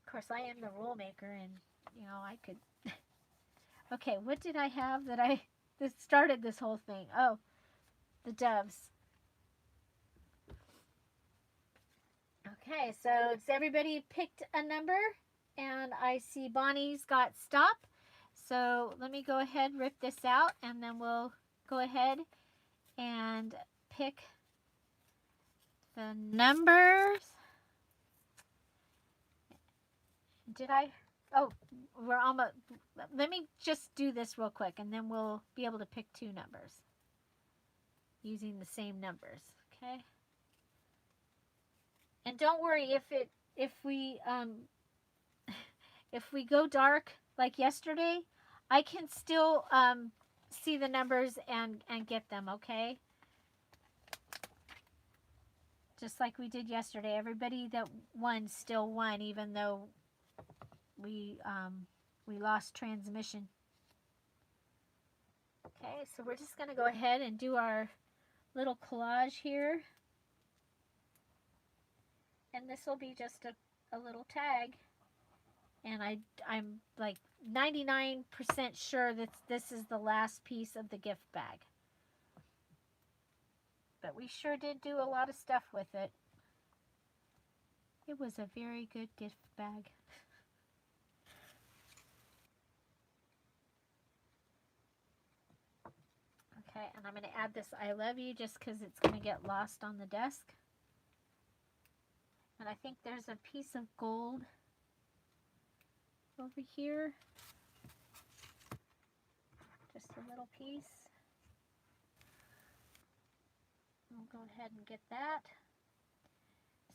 course, I am the rule maker, and, you know, I could... Okay, what did I have that started this whole thing? Oh, the doves. Okay, so it's everybody picked a number, and I see Bonnie's got stop. So let me go ahead, rip this out, and then we'll go ahead and pick the numbers. Did I? Oh, we're almost. Let me just do this real quick, and then we'll be able to pick two numbers using the same numbers. Okay. And don't worry if we if we go dark like yesterday, I can still see the numbers and get them. Okay. Just like we did yesterday. Everybody that won still won, even though we lost transmission. Okay, so we're just going to go ahead and do our little collage here. And this will be just a little tag. And I'm like 99% sure that this is the last piece of the gift bag. But we sure did do a lot of stuff with it. It was a very good gift bag. Okay, and I'm going to add this I love you just because it's going to get lost on the desk. And I think there's a piece of gold over here. Just a little piece. We'll go ahead and get that.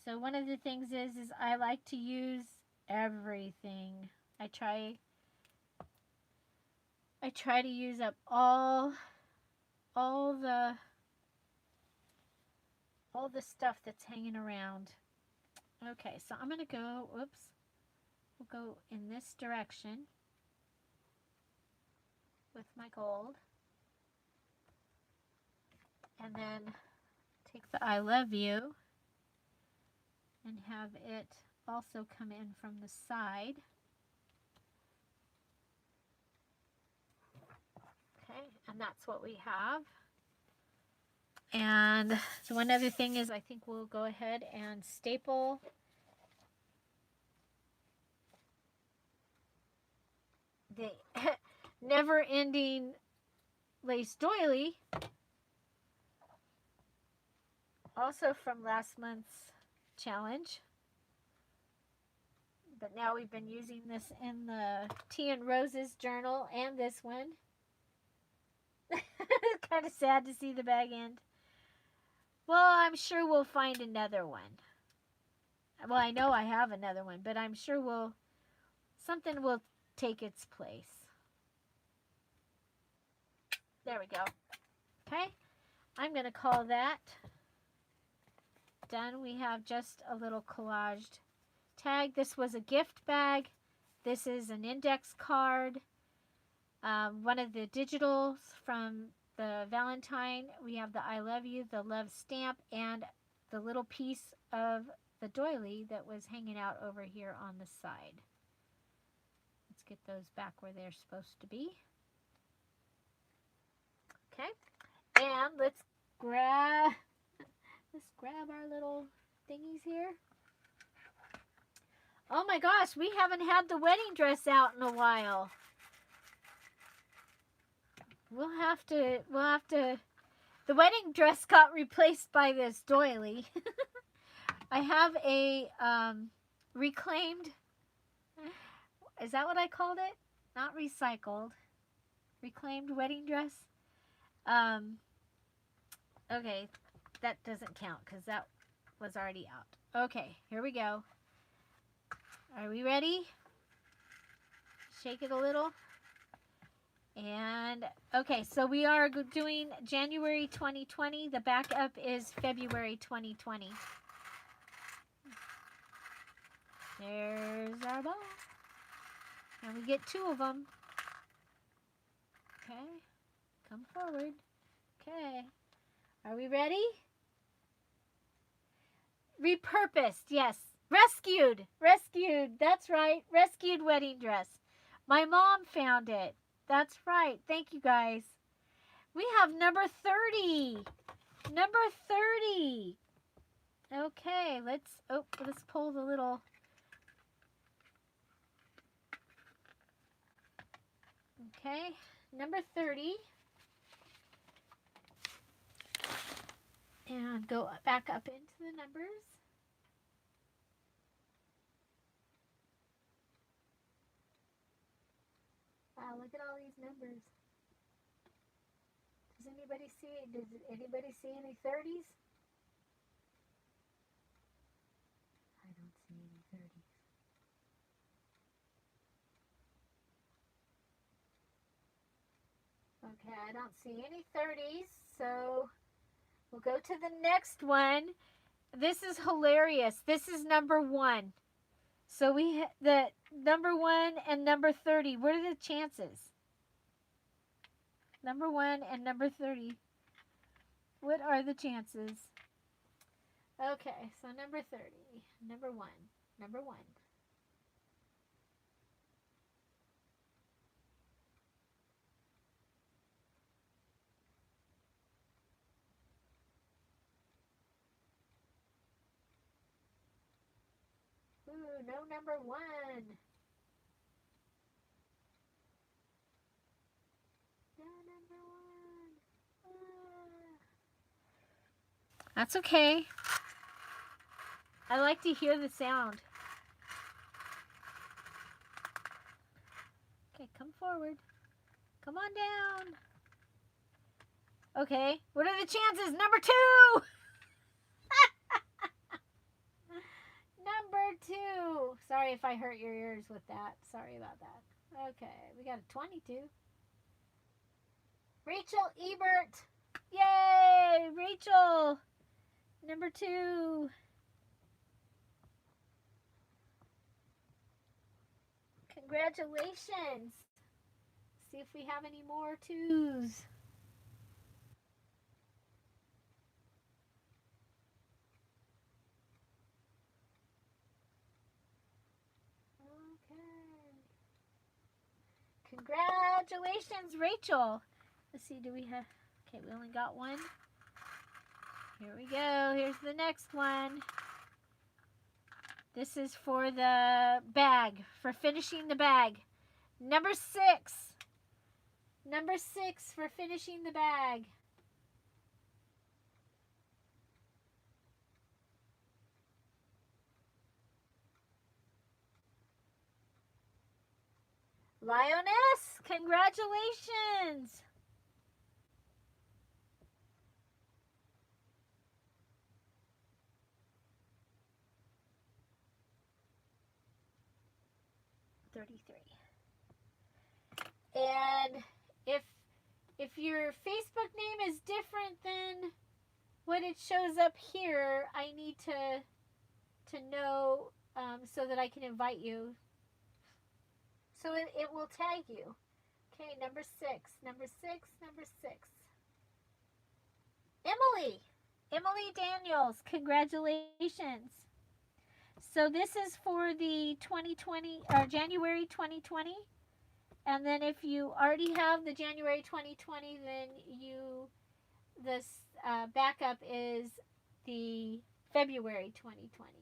So one of the things is I like to use everything. I try to use up all the stuff that's hanging around. Okay, so I'm going to go, oops, we'll go in this direction with my gold. And then take the I love you and have it also come in from the side. Okay, and that's what we have. And so one other thing is I think we'll go ahead and staple the never-ending lace doily, also from last month's challenge. But now we've been using this in the Tea and Roses journal and this one. Kind of sad to see the bag end. Well, I'm sure we'll find another one. Well, I know I have another one, but I'm sure something will take its place. There we go. Okay, I'm going to call that done. We have just a little collaged tag. This was a gift bag. This is an index card. One of the digitals from the Valentine. We have the I love you, the love stamp, and the little piece of the doily that was hanging out over here on the side. Let's get those back where they're supposed to be. Okay, and let's grab our little thingies here. Oh my gosh, we haven't had the wedding dress out in a while. We'll have to, the wedding dress got replaced by this doily. I have a reclaimed, is that what I called it? Not recycled. Reclaimed wedding dress. Okay, that doesn't count because that was already out. Okay, here we go. Are we ready? Shake it a little. And, okay, so we are doing January 2020. The backup is February 2020. There's our ball. And we get 2 of them. Okay, come forward. Okay, are we ready? Repurposed, yes. Rescued, that's right. Rescued wedding dress. My mom found it. That's right. Thank you, guys. We have number 30. Number 30. Okay, let's pull the little. Okay, number 30. And go back up into the numbers. Wow, look at all these numbers. Does anybody see any 30s? I don't see any 30s. Okay, I don't see any 30s, so we'll go to the next one. This is hilarious. This is number 1. So the number 1 and number 30. What are the chances? Number 1 and number 30. What are the chances? Okay, so number 30. Number 1. Number 1. Ooh, no number 1. No number 1. That's okay. I like to hear the sound. Okay, come forward. Come on down. Okay, what are the chances? Number 2. Number 2. Sorry if I hurt your ears with that. Sorry about that. Okay, we got a 22. Rachel Ebert. Yay, Rachel. Number 2. Congratulations. See if we have any more 2s. Congratulations, Rachel. Let's see, do we have... Okay, we only got 1. Here we go. Here's the next one. This is for the bag, for finishing the bag. Number 6. Number 6 for finishing the bag. Lioness, congratulations. And if your Facebook name is different than what what it shows up here, I need to know so that I can invite you. So it will tag you. Okay, number 6. Number 6. Number 6. Emily. Emily Daniels. Congratulations. So this is for the 2020 or January 2020. And then if you already have the January 2020, then this backup is the February 2020.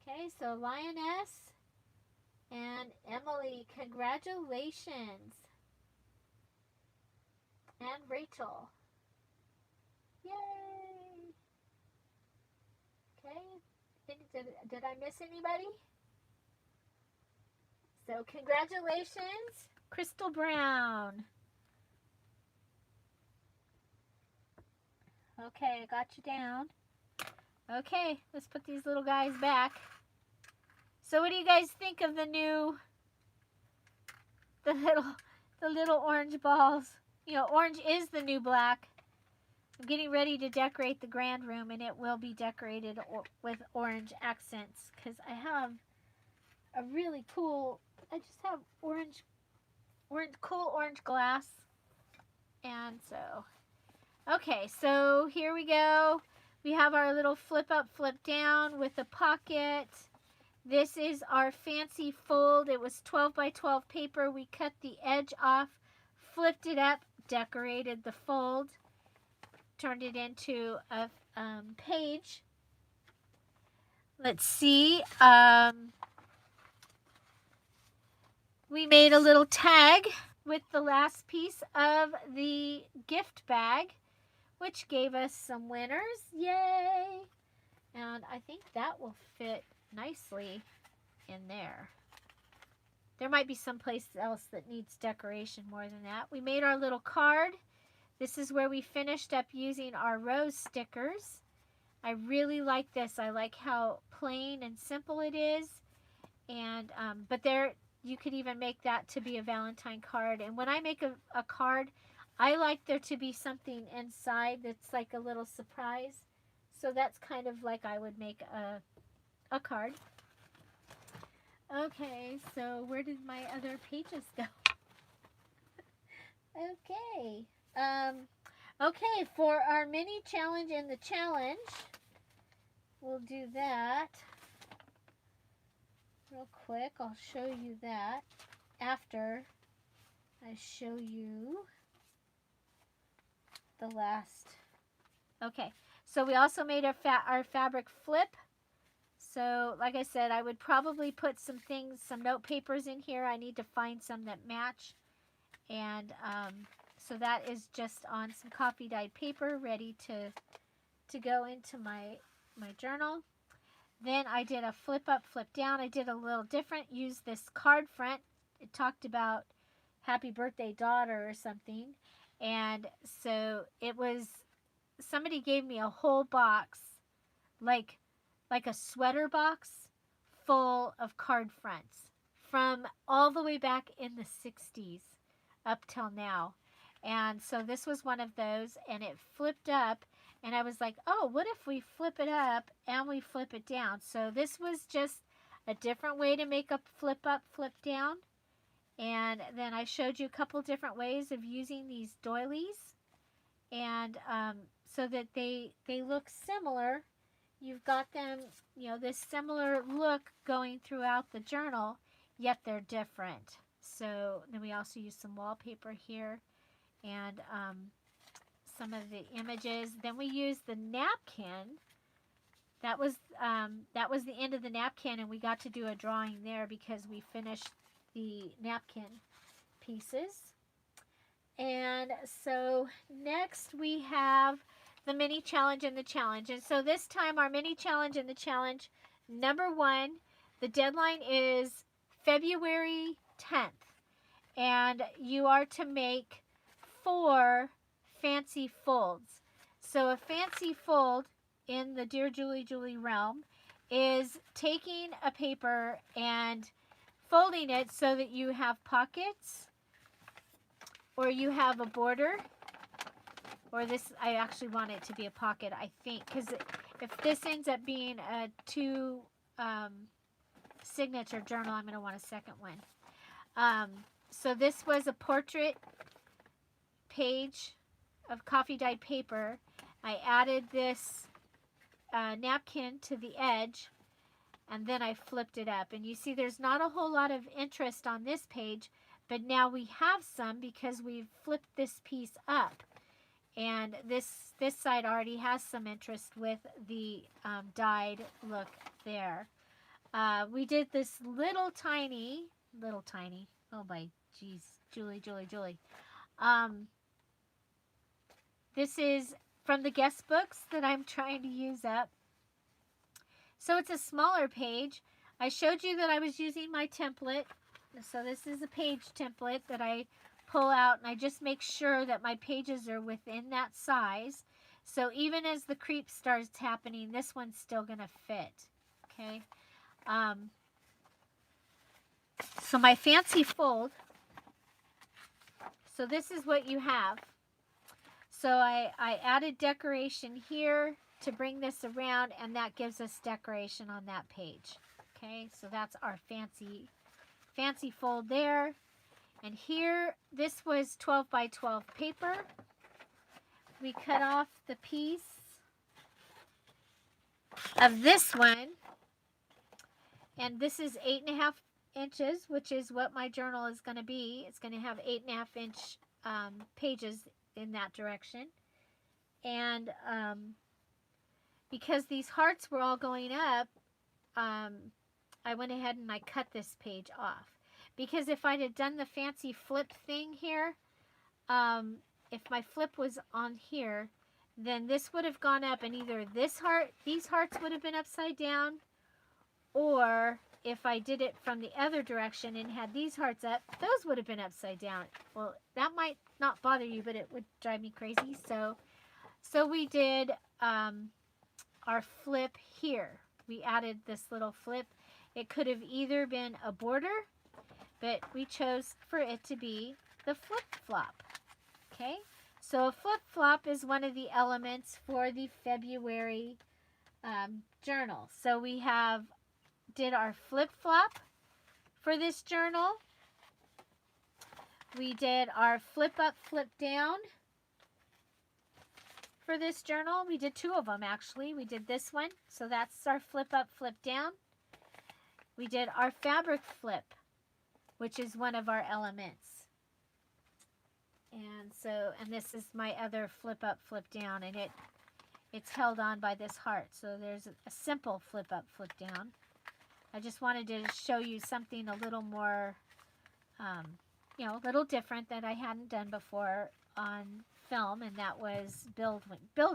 Okay, so Lioness and Emily, congratulations. And Rachel. Yay! Okay, did I miss anybody? So congratulations, Crystal Brown. Okay, I got you down. Okay, let's put these little guys back. So what do you guys think of the little orange balls? You know, orange is the new black. I'm getting ready to decorate the grand room, and it will be decorated with orange accents because I have a really cool, I just have cool orange glass. And so, okay, so here we go. We have our little flip up, flip down with a pocket. This is our fancy fold. It was 12 by 12 paper. We cut the edge off, flipped it up, decorated the fold, turned it into a page. Let's see. We made a little tag with the last piece of the gift bag, which gave us some winners. Yay! And I think that will fit nicely in there. There might be someplace else that needs decoration more than that. We made our little card. This is where we finished up using our rose stickers. I really like this. I like how plain and simple it is. And but there, you could even make that to be a Valentine card. And when I make a card, I like there to be something inside that's like a little surprise. So that's kind of like I would make a card. Okay, so where did my other pages go? Okay. Okay, for our mini challenge in the challenge, we'll do that real quick. I'll show you that after I show you the last. Okay, so we also made our fabric flip. So, like I said, I would probably put some things, some note papers in here. I need to find some that match. And so that is just on some coffee dyed paper, ready to go into my journal. Then I did a flip up, flip down. I did a little different. Used this card front. It talked about happy birthday daughter or something. And so it was, somebody gave me a whole box, like a sweater box full of card fronts from all the way back in the 60s up till now. And so this was one of those, and it flipped up, and I was like, oh, what if we flip it up and we flip it down? So this was just a different way to make a flip up, flip down. And then I showed you a couple different ways of using these doilies, and so that they look similar. You've got them, you know, this similar look going throughout the journal, yet they're different. So then we also use some wallpaper here, and some of the images. Then we used the napkin. That was the end of the napkin, and we got to do a drawing there because we finished the napkin pieces. And so next we have the mini challenge and the challenge. And so this time our mini challenge and the challenge, number 1, the deadline is February 10th. And you are to make 4 fancy folds. So a fancy fold in the Dear Julie Julie realm is taking a paper and folding it so that you have pockets, or you have a border, Or this, I actually want it to be a pocket, I think, because if this ends up being a 2 signature journal, I'm going to want a second one. So this was a portrait page of coffee dyed paper. I added this napkin to the edge, and then I flipped it up. And you see there's not a whole lot of interest on this page, but now we have some because we've flipped this piece up. And this side already has some interest with the dyed look there. We did this little tiny, oh my geez, Julie. This is from the guest books that I'm trying to use up. So it's a smaller page. I showed you that I was using my template. So this is a page template that I pull out, and I just make sure that my pages are within that size. So even as the creep starts happening, this one's still going to fit. Okay. So my fancy fold. So this is what you have. So I added decoration here to bring this around, and that gives us decoration on that page. Okay, so that's our fancy fold there. And here, this was 12 by 12 paper. We cut off the piece of this one, and this is 8.5 inches, which is what my journal is going to be. It's going to have 8.5 inch pages in that direction. And because these hearts were all going up, I went ahead and I cut this page off. Because if I'd have done the fancy flip thing here, if my flip was on here, then this would have gone up, and either these hearts would have been upside down, or if I did it from the other direction and had these hearts up, those would have been upside down. Well, that might not bother you, but it would drive me crazy. So we did our flip here. We added this little flip. It could have either been a border, but we chose for it to be the flip-flop. Okay, so a flip-flop is one of the elements for the February journal. So we did our flip-flop for this journal. We did our flip-up, flip-down for this journal. We did 2 of them, actually. We did this one, so that's our flip-up, flip-down. We did our fabric flip, which is one of our elements. And this is my other flip up, flip down, and it's held on by this heart. So there's a simple flip up, flip down. I just wanted to show you something a little more, a little different that I hadn't done before on film, and that was build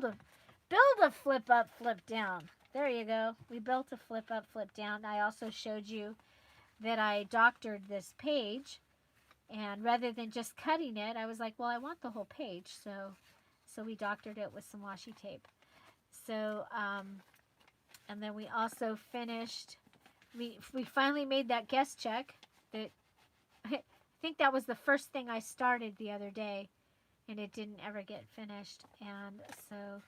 a flip up, flip down. There you go. We built a flip up, flip down. I also showed you that I doctored this page, and rather than just cutting it, I was like, well, I want the whole page, so we doctored it with some washi tape. So and then we also finished, we finally made that guest check. That I think that was the first thing I started the other day, and it didn't ever get finished. And so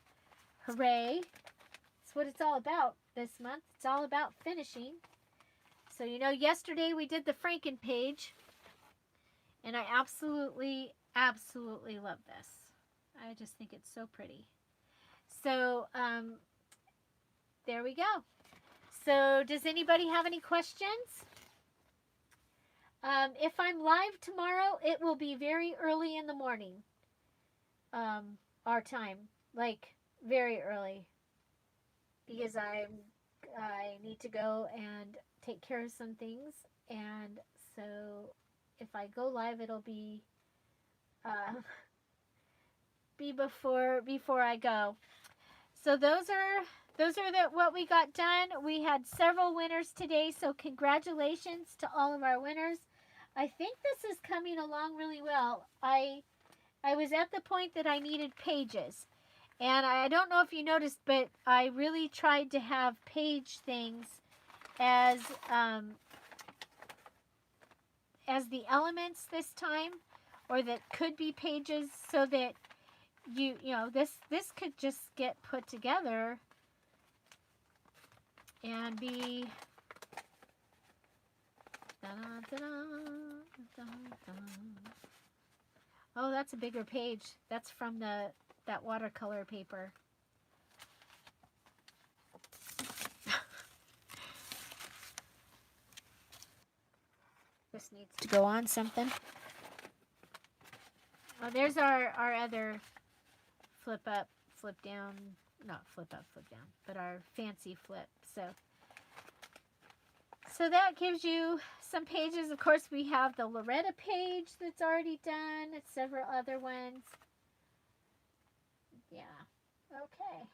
hooray, that's what it's all about this month. It's all about finishing. So, yesterday we did the Franken page, and I absolutely love this. I just think it's so pretty. So, there we go. So, does anybody have any questions? If I'm live tomorrow, it will be very early in the morning, our time, like very early, because I need to go and take care of some things, and so if I go live, it'll be before I go. So those are what we got done. We had several winners today, so congratulations to all of our winners. I think this is coming along really well. I was at the point that I needed pages, and I don't know if you noticed, but I really tried to have page things as the elements this time, or that could be pages, so that you know, this could just get put together and be oh, that's a bigger page. That's from that watercolor paper. This needs to go on something. Oh, there's our other flip up, flip down, not flip up, flip down, but our fancy flip. So that gives you some pages. Of course, we have the Loretta page that's already done. Several other ones. Yeah. Okay.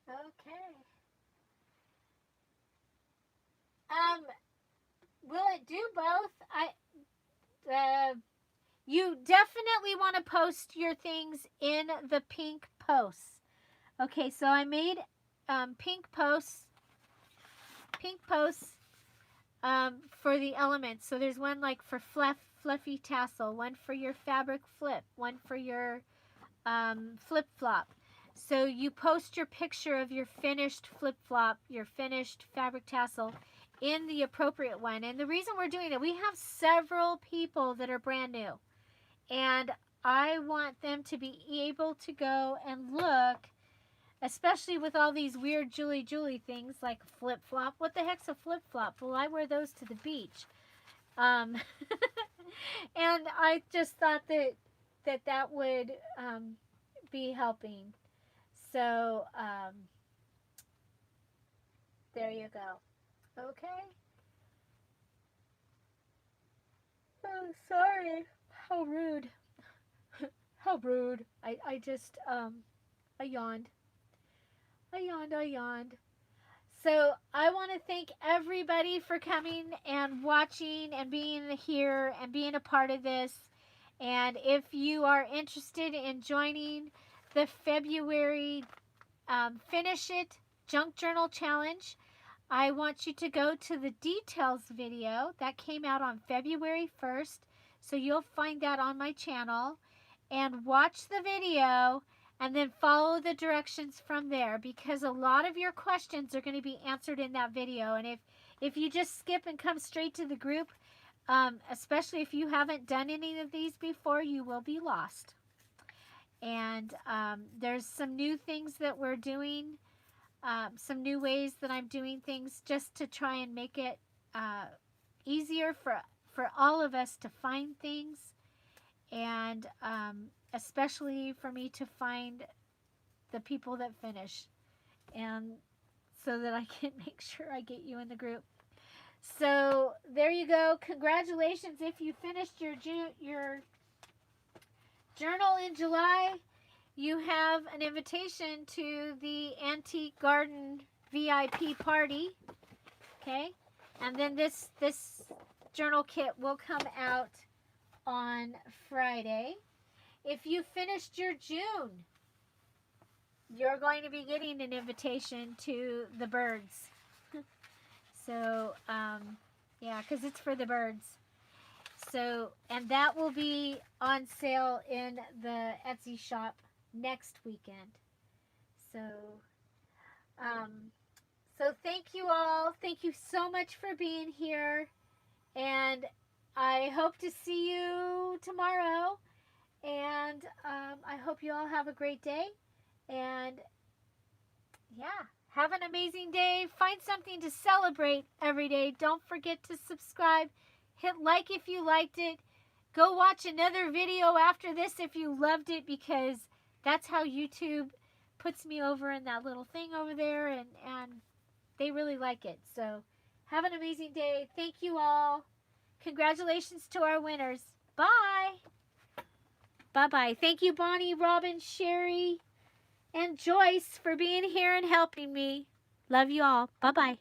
Okay. Will it do both? You definitely want to post your things in the pink posts. Okay, so I made pink posts for the elements. So there's one like for fluffy tassel, one for your fabric flip, one for your flip flop. So you post your picture of your finished flip flop, your finished fabric tassel in the appropriate one. And the reason we're doing it, we have several people that are brand new, and I want them to be able to go and look, especially with all these weird Julie things like flip flop. What the heck's a flip flop? Well, I wear those to the beach. And I just thought that would be helping. So there you go. Okay. Oh, sorry. How rude. How rude. I just I yawned. I yawned. So I want to thank everybody for coming and watching and being here and being a part of this. And if you are interested in joining the February Finish It Junk Journal Challenge, I want you to go to the details video that came out on February 1st. So you'll find that on my channel, and watch the video and then follow the directions from there, because a lot of your questions are going to be answered in that video. And if you just skip and come straight to the group, especially if you haven't done any of these before, you will be lost. And there's some new things that we're doing, some new ways that I'm doing things just to try and make it easier for all of us to find things, and especially for me to find the people that finish, and so that I can make sure I get you in the group. So there you go. Congratulations if you finished your journal in July. You have an invitation to the Antique Garden VIP party. Okay? And then this journal kit will come out on Friday. If you finished your June, you're going to be getting an invitation to the birds. So, yeah, because it's for the birds. So, and that will be on sale in the Etsy shop next weekend. So, so thank you all. Thank you so much for being here. And I hope to see you tomorrow. And I hope you all have a great day. And yeah, have an amazing day. Find something to celebrate every day. Don't forget to subscribe. Hit like if you liked it. Go watch another video after this if you loved it, because that's how YouTube puts me over in that little thing over there, and they really like it. So have an amazing day. Thank you all. Congratulations to our winners. Bye. Bye-bye. Thank you, Bonnie, Robin, Sherry, and Joyce for being here and helping me. Love you all. Bye-bye.